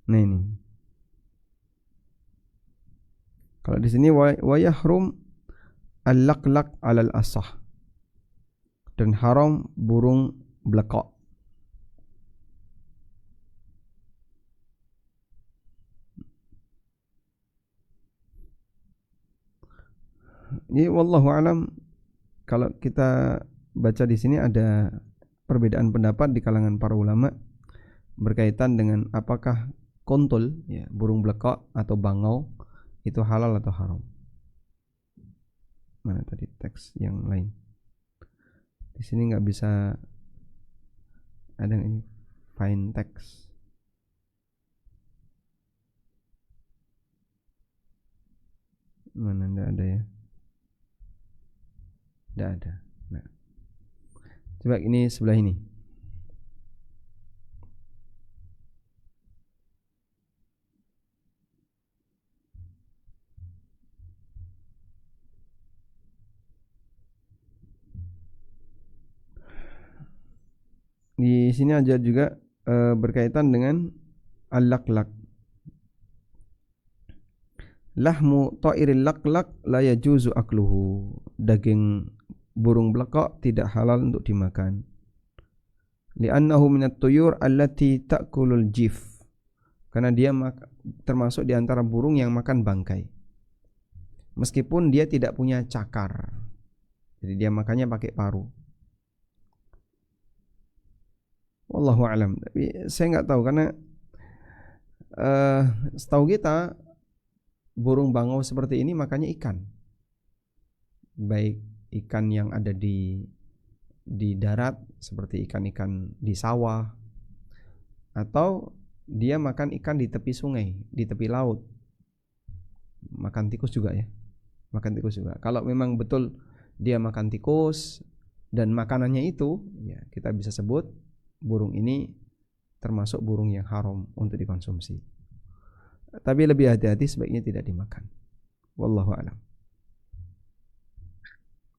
Nah ini. Kalau di sini wa yahrum al-laqlaq 'alal asah. Dan haram burung blekok. Ini wallahu alam, kalau kita baca di sini ada perbedaan pendapat di kalangan para ulama berkaitan dengan apakah kontul, ya, burung blekok atau bangau itu halal atau haram. Mana tadi teks yang lain? Di sini nggak bisa ada ini find text. Mana nggak ada ya? Nggak ada. Nah, coba ini sebelah ini. Di sini aja juga berkaitan dengan al-laqlaq. Lahmu ta'iril laqlaq la yajuzu akluhu. Daging burung blekok tidak halal untuk dimakan. Li'annahu minat tuyur allati ta'kulul jif. Karena dia termasuk di antara burung yang makan bangkai. Meskipun dia tidak punya cakar. Jadi dia makannya pakai paru. Wallahu alam. Tapi saya nggak tahu karena setahu kita burung bangau seperti ini makannya ikan. Baik ikan yang ada di darat seperti ikan-ikan di sawah, atau dia makan ikan di tepi sungai, di tepi laut. Makan tikus juga ya. Makan tikus juga. Kalau memang betul dia makan tikus dan makanannya itu, ya kita bisa sebut burung ini termasuk burung yang haram untuk dikonsumsi. Tapi lebih hati-hati, sebaiknya tidak dimakan. Wallahu a'lam.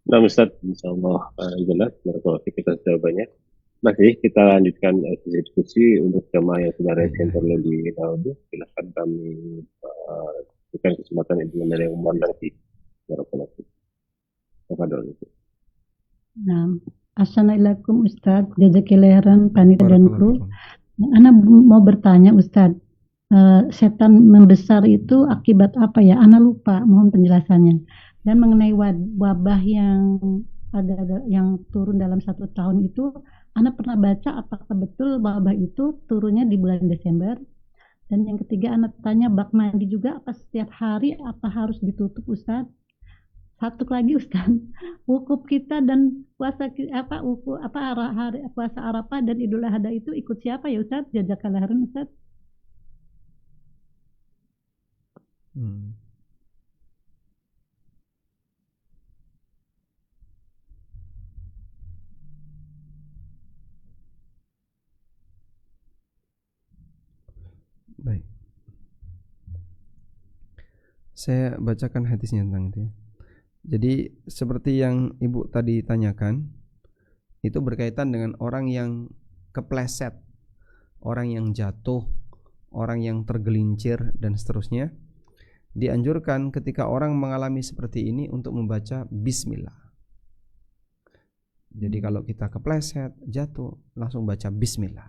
Nah Ustaz, insyaallah jelas. Barakallahu fiik atas jawabannya. Masih kita lanjutkan diskusi untuk jemaah yang sudah resen terlebih dahulu. Silakan kami berikan kesempatan itu dari yang memandang di barakallahu fiik. Tafadhol. Nah, assalamualaikum Ustadz, jazakallahu panitia dan kru. Ana mau bertanya Ustadz, setan membesar itu akibat apa ya? Ana lupa, mohon penjelasannya. Dan mengenai wabah yang ada yang turun dalam 1 tahun itu, Ana pernah baca apakah betul wabah itu turunnya di bulan Desember? Dan yang ketiga Ana tanya, bak mandi juga apa setiap hari, apa harus ditutup Ustadz? Satu lagi Ustaz, wukuf kita dan puasa hari puasa Arafah dan Idul Adha itu ikut siapa ya Ustaz? Jazakallahu khairan Ustaz. Saya bacakan hadisnya tentang itu ya. Jadi seperti yang Ibu tadi tanyakan, itu berkaitan dengan orang yang kepleset, orang yang jatuh, orang yang tergelincir dan seterusnya. Dianjurkan ketika orang mengalami seperti ini untuk membaca bismillah. Jadi kalau kita kepleset, jatuh, langsung baca bismillah.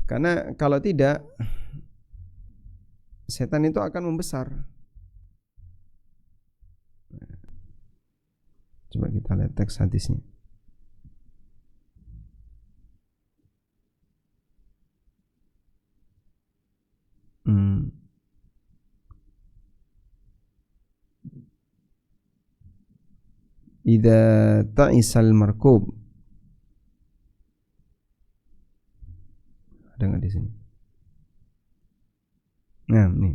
Karena kalau tidak, setan itu akan membesar. Coba kita lihat teks hadisnya. Idza ta'isal markub. Ada nggak di sini? Nah, nih.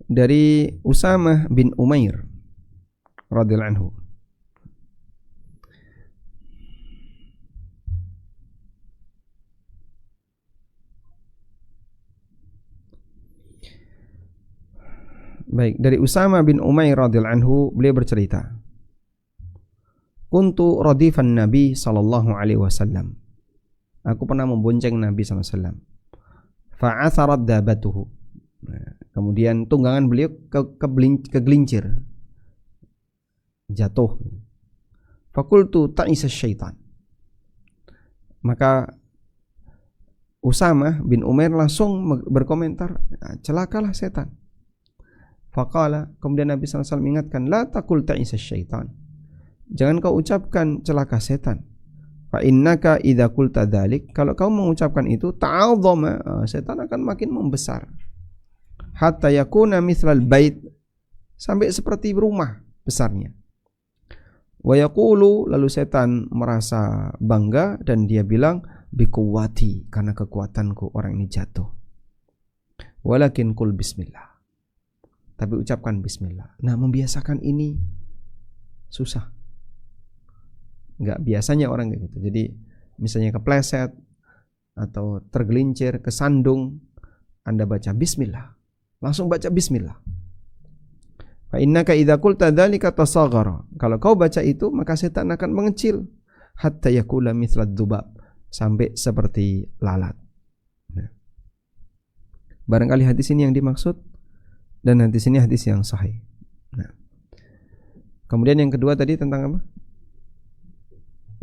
Dari Usamah bin Umair radhiyallahu anhu. Baik, dari Usamah bin Umair radhiyallahu anhu, beliau bercerita, kuntu radifan Nabi sallallahu alaihi wasallam. Aku pernah membonceng Nabi sallallahu alaihi wasallam. Fa'atharat dabatuhu. Kemudian tunggangan beliau kegelincir, jatuh. Fakultu ta'isa syaitan. Maka Usamah bin Umair langsung berkomentar, celakalah setan. Faqala, kemudian Nabi SAW ingatkan, la taqul ta'isa syaitan. Jangan kau ucapkan celaka setan. Fa innaka idza qulta dzalik, kalau kau mengucapkan itu, ta'azzama, setan akan makin membesar. Hatta yakuna mithlal bait, sampai seperti rumah besarnya. Wa yaqulu, lalu setan merasa bangga dan dia bilang, biquwati, karena kekuatanku orang ini jatuh. Walakin qul bismillah, tapi ucapkan bismillah. Nah, membiasakan ini susah. Enggak biasanya orang kayak gitu. Jadi misalnya kepleset atau tergelincir, kesandung, Anda baca bismillah. Langsung baca bismillah. Fa innaka idza qulta dzalika tasaghara. Kalau kau baca itu, maka setan akan mengecil hatta yakula mithlad dzubab, sampai seperti lalat. Nah, barangkali hadis ini yang dimaksud, dan hadis ini hadis yang sahih. Nah, kemudian yang kedua tadi tentang apa?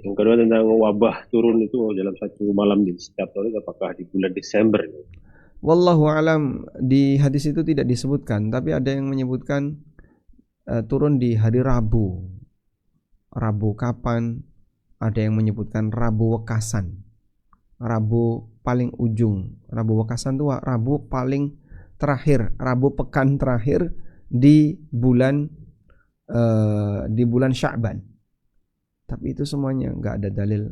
Yang kedua tentang wabah turun itu dalam satu malam di setiap tahun, apakah di bulan Desember? Wallahu alam, di hadis itu tidak disebutkan, tapi ada yang menyebutkan turun di hari Rabu. Rabu kapan? Ada yang menyebutkan Rabu Wekasan. Rabu paling ujung. Rabu Wekasan itu Rabu paling terakhir, Rabu pekan terakhir di bulan Sya'ban. Tapi itu semuanya enggak ada dalil.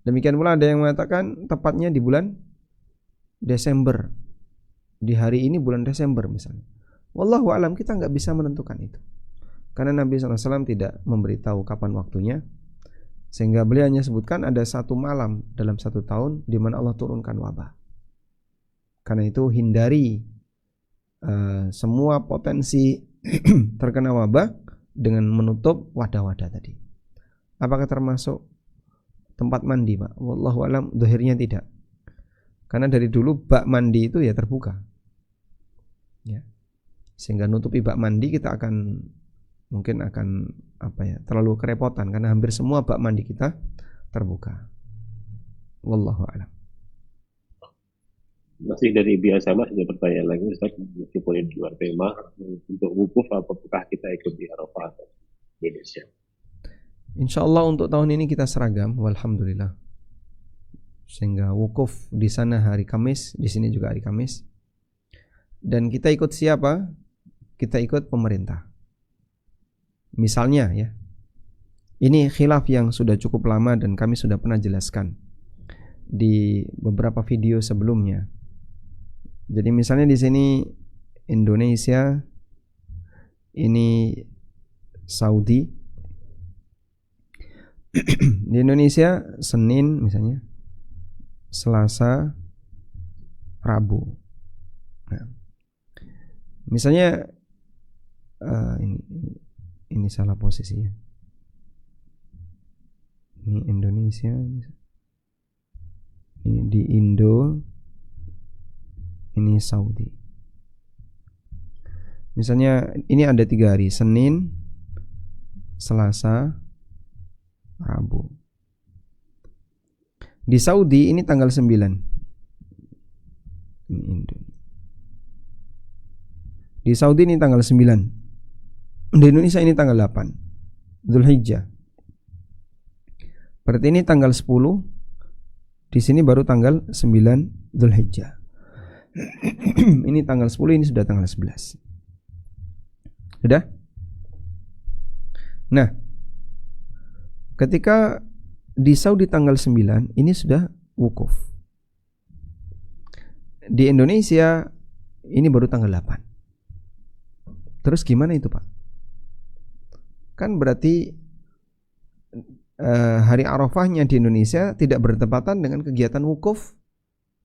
Demikian pula ada yang mengatakan tepatnya di bulan Desember. Di hari ini bulan Desember misalnya. Wallahu alam, kita enggak bisa menentukan itu. Karena Nabi SAW tidak memberitahu kapan waktunya. Sehingga beliau hanya sebutkan ada satu malam dalam satu tahun di mana Allah turunkan wabah. Karena itu hindari semua potensi terkena wabah dengan menutup wadah-wadah tadi. Apakah termasuk tempat mandi, Pak? Wallahu alam, zahirnya tidak. Karena dari dulu bak mandi itu ya terbuka. Ya. Sehingga nutupi bak mandi kita mungkin akan terlalu kerepotan karena hampir semua bak mandi kita terbuka. Wallahu alam. Masih dari biasa Mas, ada pertanyaan lagi Ustaz, meskipun di luar tema, untuk wukuf apakah kita ikut di Arafah atau di Indonesia? Insyaallah untuk tahun ini kita seragam, walhamdulillah. Sehingga wukuf di sana hari Kamis, di sini juga hari Kamis. Dan kita ikut siapa? Kita ikut pemerintah. Misalnya ya, ini khilaf yang sudah cukup lama dan kami sudah pernah jelaskan di beberapa video sebelumnya. Jadi misalnya di sini Indonesia, ini Saudi. Di Indonesia Senin misalnya, Selasa Rabu. Nah, misalnya ini salah posisi ya. Ini Indonesia, ini di Indo, ini Saudi. Misalnya ini ada 3 hari, Senin, Selasa, Rabu. Di Saudi ini tanggal 9. Ini Indo. Di Saudi ini tanggal 9. Di Indonesia ini tanggal 8 Dzulhijjah. Berarti ini tanggal 10. Di sini baru tanggal 9 Dzulhijjah. Ini tanggal 10, ini sudah tanggal 11. Sudah? Nah, ketika di Saudi tanggal 9, ini sudah wukuf. Di Indonesia ini baru tanggal 8. Terus gimana itu, Pak? Kan berarti hari Arafahnya di Indonesia tidak bertepatan dengan kegiatan wukuf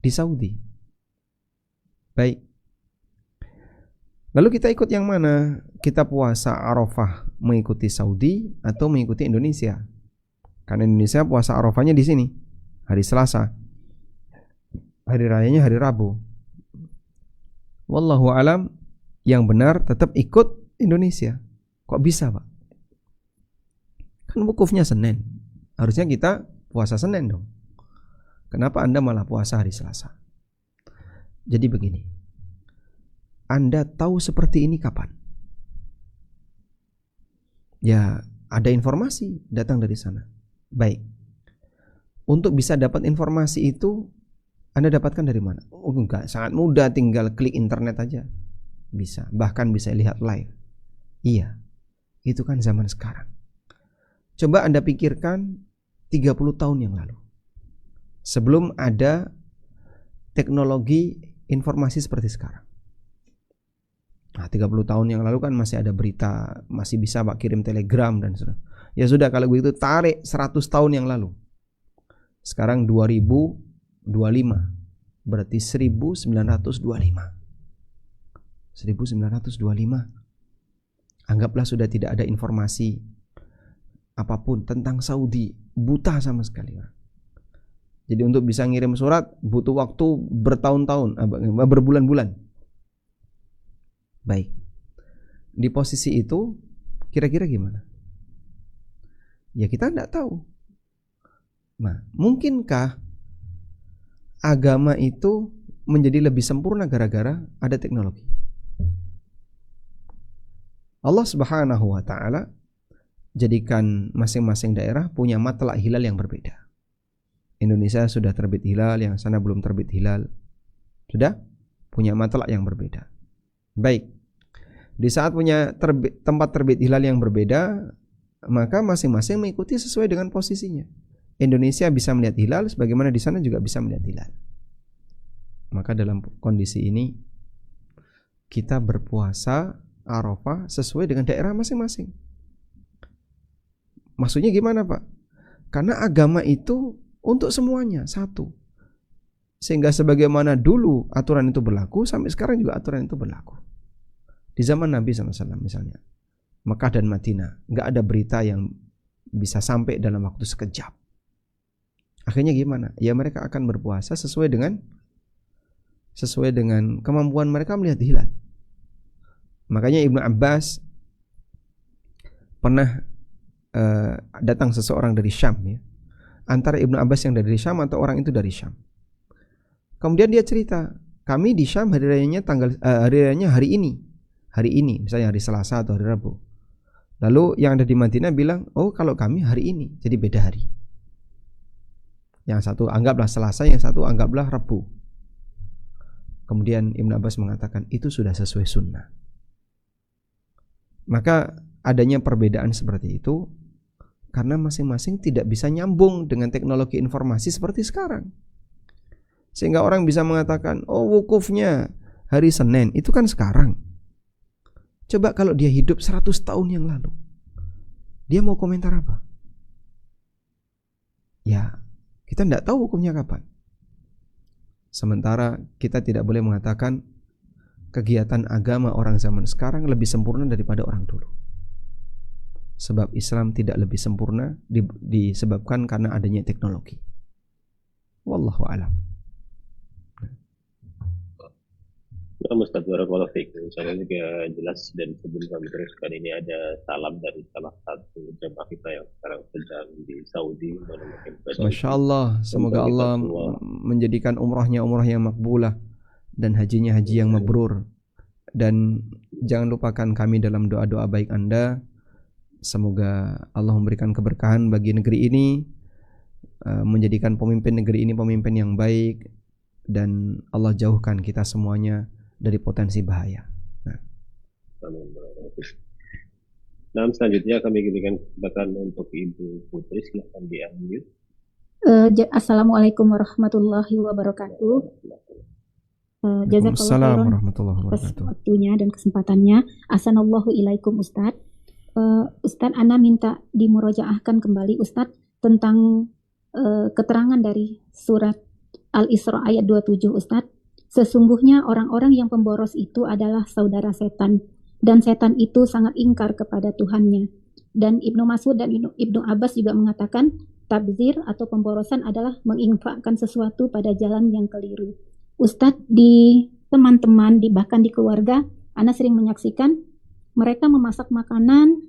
di Saudi. Baik. Lalu kita ikut yang mana? Kita puasa Arafah mengikuti Saudi atau mengikuti Indonesia? Karena Indonesia puasa Arafahnya di sini, hari Selasa. Hari rayanya hari Rabu. Wallahu alam, yang benar tetap ikut Indonesia. Kok bisa, Pak? Kan wukufnya Senin. Harusnya kita puasa Senin dong. Kenapa Anda malah puasa hari Selasa? Jadi begini. Anda tahu seperti ini kapan? Ya, ada informasi datang dari sana. Baik. Untuk bisa dapat informasi itu Anda dapatkan dari mana? Oh, enggak, sangat mudah, tinggal klik internet aja. Bisa, bahkan bisa lihat live. Iya, itu kan zaman sekarang. Coba Anda pikirkan 30 tahun yang lalu. Sebelum ada teknologi informasi seperti sekarang. Nah, 30 tahun yang lalu kan masih ada berita, masih bisa Pak kirim telegram dan sebagainya. Ya sudah, kalau begitu tarik 100 tahun yang lalu. Sekarang 2025. Berarti 1925. 1925. Anggaplah sudah tidak ada informasi apapun tentang Saudi, buta sama sekali. Jadi untuk bisa ngirim surat butuh waktu bertahun-tahun, berbulan-bulan. Baik. Di posisi itu kira-kira gimana? Ya kita tidak tahu. Nah, mungkinkah agama itu menjadi lebih sempurna gara-gara ada teknologi? Allah Subhanahu wa ta'ala jadikan masing-masing daerah punya matlak hilal yang berbeda. Indonesia sudah terbit hilal, yang sana belum terbit hilal. Sudah punya matlak yang berbeda. Baik. Di saat punya tempat terbit hilal yang berbeda, maka masing-masing mengikuti sesuai dengan posisinya. Indonesia bisa melihat hilal sebagaimana di sana juga bisa melihat hilal. Maka dalam kondisi ini kita berpuasa Arafah sesuai dengan daerah masing-masing. Maksudnya gimana, Pak? Karena agama itu untuk semuanya, satu. Sehingga sebagaimana dulu aturan itu berlaku, sampai sekarang juga aturan itu berlaku. Di zaman Nabi SAW misalnya, Mekah dan Madinah, nggak ada berita yang bisa sampai dalam waktu sekejap. Akhirnya gimana? Ya mereka akan berpuasa sesuai dengan kemampuan mereka melihat hilal. Makanya Ibnu Abbas pernah datang seseorang dari Syam, ya. Antara Ibnu Abbas yang dari Syam atau orang itu dari Syam. Kemudian dia cerita, kami di Syam hari rayanya hari ini, misalnya hari Selasa atau hari Rabu. Lalu yang ada di Madinah bilang, oh kalau kami hari ini, jadi beda hari. Yang satu anggaplah Selasa, yang satu anggaplah Rabu. Kemudian Ibnu Abbas mengatakan itu sudah sesuai sunnah. Maka adanya perbedaan seperti itu karena masing-masing tidak bisa nyambung dengan teknologi informasi seperti sekarang. Sehingga orang bisa mengatakan, oh wukufnya hari Senin, itu kan sekarang. Coba kalau dia hidup 100 tahun yang lalu, dia mau komentar apa? Ya, kita tidak tahu wukufnya kapan. Sementara kita tidak boleh mengatakan kegiatan agama orang zaman sekarang lebih sempurna daripada orang dulu. Sebab Islam tidak lebih sempurna disebabkan karena adanya teknologi. Wallahu a'lam. Nah, Ustaz Barakallahu Fiik. Misalnya juga jelas, dan sebelum kami teruskan ini ada salam dari salah satu jemaah kita yang sekarang sedang di Saudi. Masya Allah, semoga Allah menjadikan umrahnya umrah yang makbulah dan hajinya haji yang mabrur. Dan jangan lupakan kami dalam doa-doa baik Anda. Semoga Allah memberikan keberkahan bagi negeri ini, menjadikan pemimpin negeri ini pemimpin yang baik, dan Allah jauhkan kita semuanya dari potensi bahaya. Nah, selanjutnya kami berikan kesempatan untuk Ibu Putri, silahkan di-unmute. Assalamualaikum warahmatullahi wabarakatuh. Jazakallahu khairan atas waktunya dan kesempatannya. Ahsanallahu ilaikum Ustaz. Ustaz, Ana minta dimurojaahkan kembali Ustaz tentang keterangan dari surat Al-Isra ayat 27 Ustaz. Sesungguhnya orang-orang yang pemboros itu adalah saudara setan, dan setan itu sangat ingkar kepada Tuhannya. Dan Ibnu Mas'ud dan Ibnu Abbas juga mengatakan tabzir atau pemborosan adalah menginfakkan sesuatu pada jalan yang keliru. Ustadz, di teman-teman, bahkan di keluarga, Ana sering menyaksikan mereka memasak makanan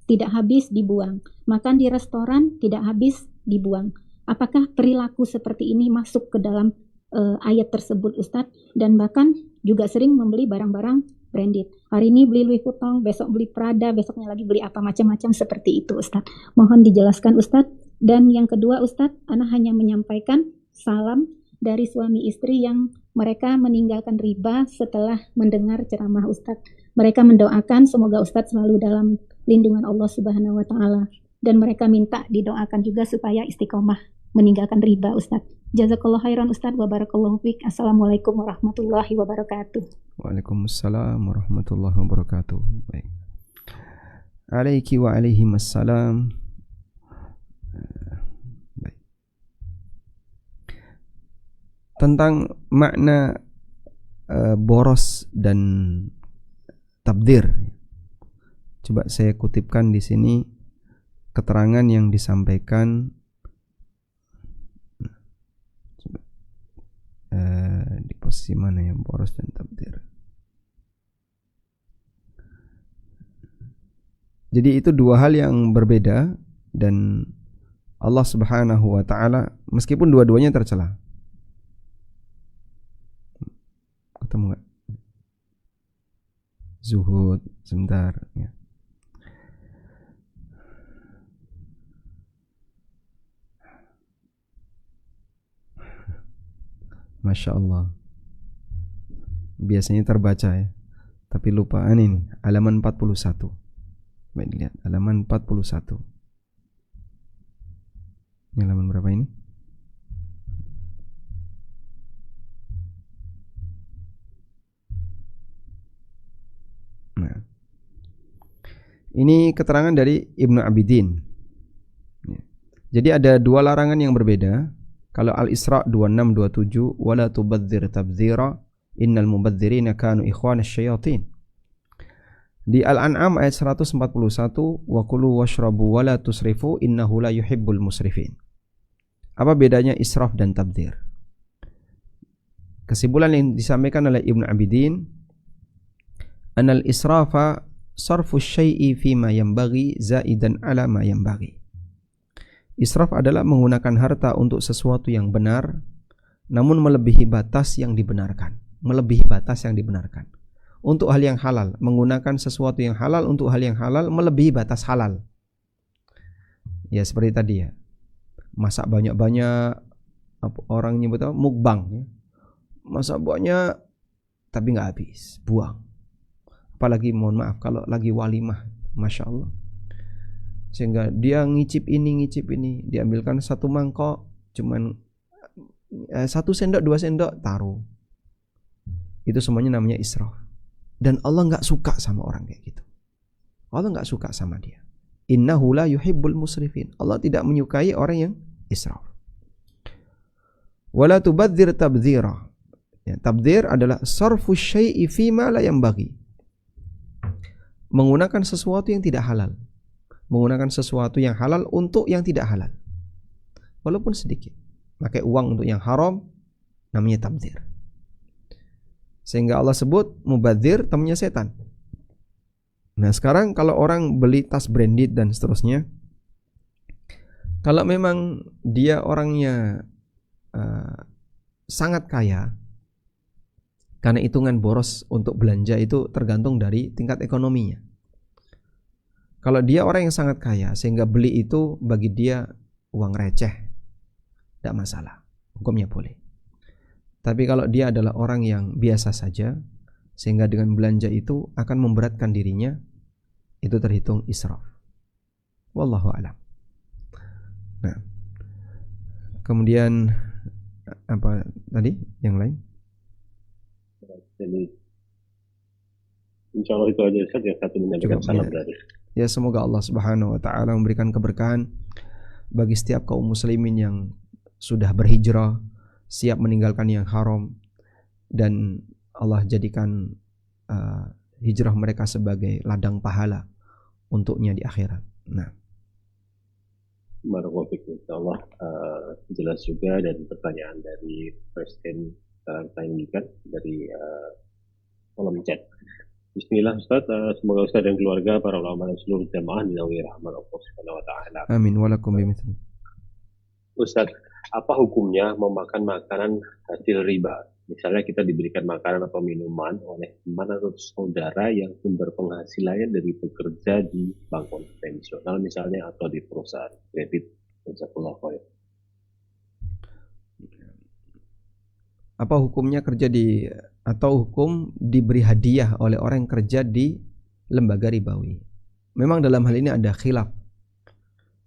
tidak habis dibuang, makan di restoran tidak habis dibuang. Apakah perilaku seperti ini masuk ke dalam ayat tersebut Ustadz? Dan bahkan juga sering membeli barang-barang branded. Hari ini beli Louis Vuitton, besok beli Prada, besoknya lagi beli apa macam-macam seperti itu Ustadz. Mohon dijelaskan Ustadz. Dan yang kedua Ustadz, Ana hanya menyampaikan salam dari suami istri yang mereka meninggalkan riba setelah mendengar ceramah Ustadz. Mereka mendoakan semoga Ustadz selalu dalam lindungan Allah Subhanahu wa Ta'ala. Dan mereka minta didoakan juga supaya istiqomah meninggalkan riba Ustadz. Jazakallahu khairan Ustadz wa barakallahu fiik. Assalamualaikum warahmatullahi wabarakatuh. Waalaikumsalam warahmatullahi wabarakatuh. Baik. Alaiki wa alaihimassalam. Baik. Tentang makna boros dan tabdir. Coba saya kutipkan di sini keterangan yang disampaikan di posisi mana yang boros dan tabdir. Jadi itu dua hal yang berbeda, dan Allah Subhanahu wa Ta'ala meskipun dua-duanya tercela. Ketemu nggak? Zuhud sebentar ya. Masya Allah, biasanya terbaca ya, tapi lupaan ini halaman 41. Baik, lihat halaman 41. Ini halaman berapa ini? Nah, ini keterangan dari Ibnu Abidin. Jadi ada dua larangan yang berbeda. Kalau Al-Isra 26-27, wala tubadzir tabdzira innal mubadzirina kanu ikhwanasy syayatin. Di Al-An'am ayat 141, wa kulu washrabu wala tusrifu innahu la yuhibbul musrifin. Apa bedanya israf dan tabdzir? Kesimpulan yang disampaikan oleh Ibnu Abidin, anal israfa sarfu syai'i fima yanbaghi zaidan ala ma yanbaghi. Israf adalah menggunakan harta untuk sesuatu yang benar, namun melebihi batas yang dibenarkan. Melebihi batas yang dibenarkan. Untuk hal yang halal, menggunakan sesuatu yang halal untuk hal yang halal, melebihi batas halal. Ya seperti tadi ya, masak banyak-banyak, orang nyebut apa? Mukbang ya. Masak banyak, tapi nggak habis, buang. Apalagi mohon maaf kalau lagi walimah, Masya Allah, sehingga dia ngicip ini, diambilkan satu mangkok, cuman 1 sendok 2 sendok taruh. Itu semuanya namanya israf. Dan Allah nggak suka sama orang kayak gitu. Allah nggak suka sama dia. Innahu la yuhibbul musrifin. Allah tidak menyukai orang yang israf. Wala tubadzir tabdzira. Ya, tabdzir adalah sarfu syai'i fima la yanbaghi. Menggunakan sesuatu yang tidak halal. Menggunakan sesuatu yang halal untuk yang tidak halal. Walaupun sedikit. Pakai uang untuk yang haram, namanya tabdzir. Sehingga Allah sebut mubadzir temannya setan. Nah sekarang kalau orang beli tas branded dan seterusnya, kalau memang dia orangnya sangat kaya, karena hitungan boros untuk belanja itu tergantung dari tingkat ekonominya. Kalau dia orang yang sangat kaya sehingga beli itu bagi dia uang receh, tidak masalah, hukumnya boleh. Tapi kalau dia adalah orang yang biasa saja sehingga dengan belanja itu akan memberatkan dirinya, itu terhitung israf. Wallahu a'lam. Nah, kemudian apa tadi yang lain? Jadi insya Allah itu aja Ustaz, yang satu menyampaikan salam dari. Ya semoga Allah Subhanahu wa taala memberikan keberkahan bagi setiap kaum muslimin yang sudah berhijrah, siap meninggalkan yang haram, dan Allah jadikan hijrah mereka sebagai ladang pahala untuknya di akhirat. Nah, Barakallahu fiik, insyaallah jelas juga, dan pertanyaan dari Presiden tanyakan dari kolom chat. Bismillah Ustaz, semoga Ustaz dan keluarga, para ulama dan seluruh jamaah dinaungi rahmat Allah Subhanahu wa taala. Amin walakum bimithli. Ustaz, apa hukumnya memakan makanan hasil riba? Misalnya kita diberikan makanan atau minuman oleh teman atau saudara yang sumber penghasilannya dari bekerja di bank konvensional misalnya, atau di perusahaan kredit. Jazakallahu khair. Apa hukumnya kerja di, atau hukum diberi hadiah oleh orang yang kerja di lembaga ribawi? Memang dalam hal ini ada khilaf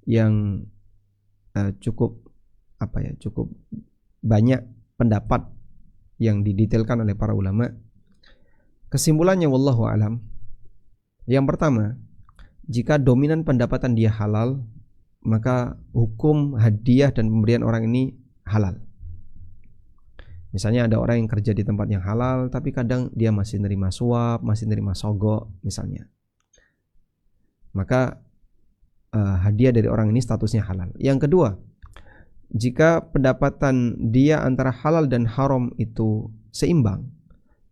yang cukup banyak pendapat yang didetailkan oleh para ulama. Kesimpulannya wallahu alam. Yang pertama, jika dominan pendapatan dia halal, maka hukum hadiah dan pemberian orang ini halal. Misalnya ada orang yang kerja di tempat yang halal, tapi kadang dia masih nerima suap, masih nerima sogok misalnya, maka hadiah dari orang ini statusnya halal. Yang kedua, jika pendapatan dia antara halal dan haram itu seimbang,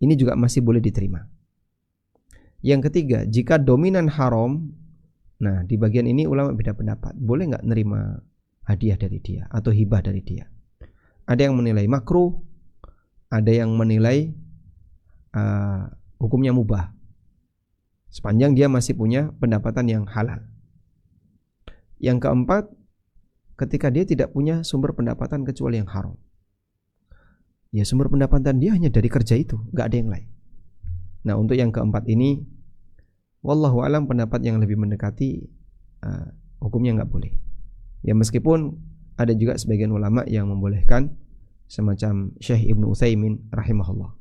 ini juga masih boleh diterima. Yang ketiga, jika dominan haram, nah di bagian ini ulama beda pendapat, boleh nggak nerima hadiah dari dia atau hibah dari dia. Ada yang menilai makruh, ada yang menilai hukumnya mubah, sepanjang dia masih punya pendapatan yang halal. Yang keempat, ketika dia tidak punya sumber pendapatan kecuali yang haram, ya sumber pendapatan dia hanya dari kerja itu, nggak ada yang lain. Nah untuk yang keempat ini, wallahu alam, pendapat yang lebih mendekati hukumnya nggak boleh. Ya meskipun ada juga sebagian ulama yang membolehkan, semacam Syekh Ibnu Utsaimin rahimahullah.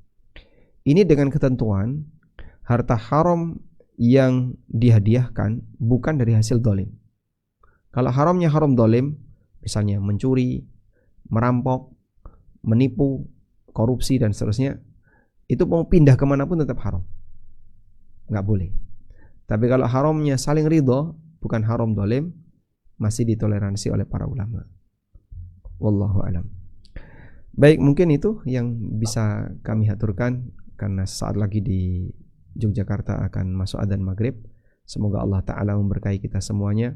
Ini dengan ketentuan harta haram yang dihadiahkan bukan dari hasil dolim. Kalau haramnya haram dolim, misalnya mencuri, merampok, menipu, korupsi dan seterusnya, itu mau pindah kemanapun tetap haram, nggak boleh. Tapi kalau haramnya saling ridho, bukan haram dolim, masih ditoleransi oleh para ulama. Wallahu alam. Baik, mungkin itu yang bisa kami aturkan, karena saat lagi di Yogyakarta akan masuk adzan maghrib. Semoga Allah Ta'ala memberkahi kita semuanya.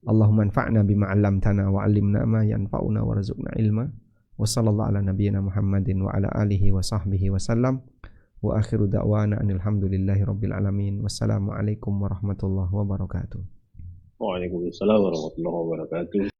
Allahumma anfa'na bima 'allamtana wa 'allimna ma yanfa'una warzuqna ilma. Wa sallallahu ala nabiyyina Muhammadin wa ala alihi wa sahbihi wa sallam. Wa akhiru da'wana anil hamdulillahi rabbil alamin. Wassalamualaikum warahmatullahi wabarakatuh. Waalaikumsalam warahmatullahi wabarakatuh.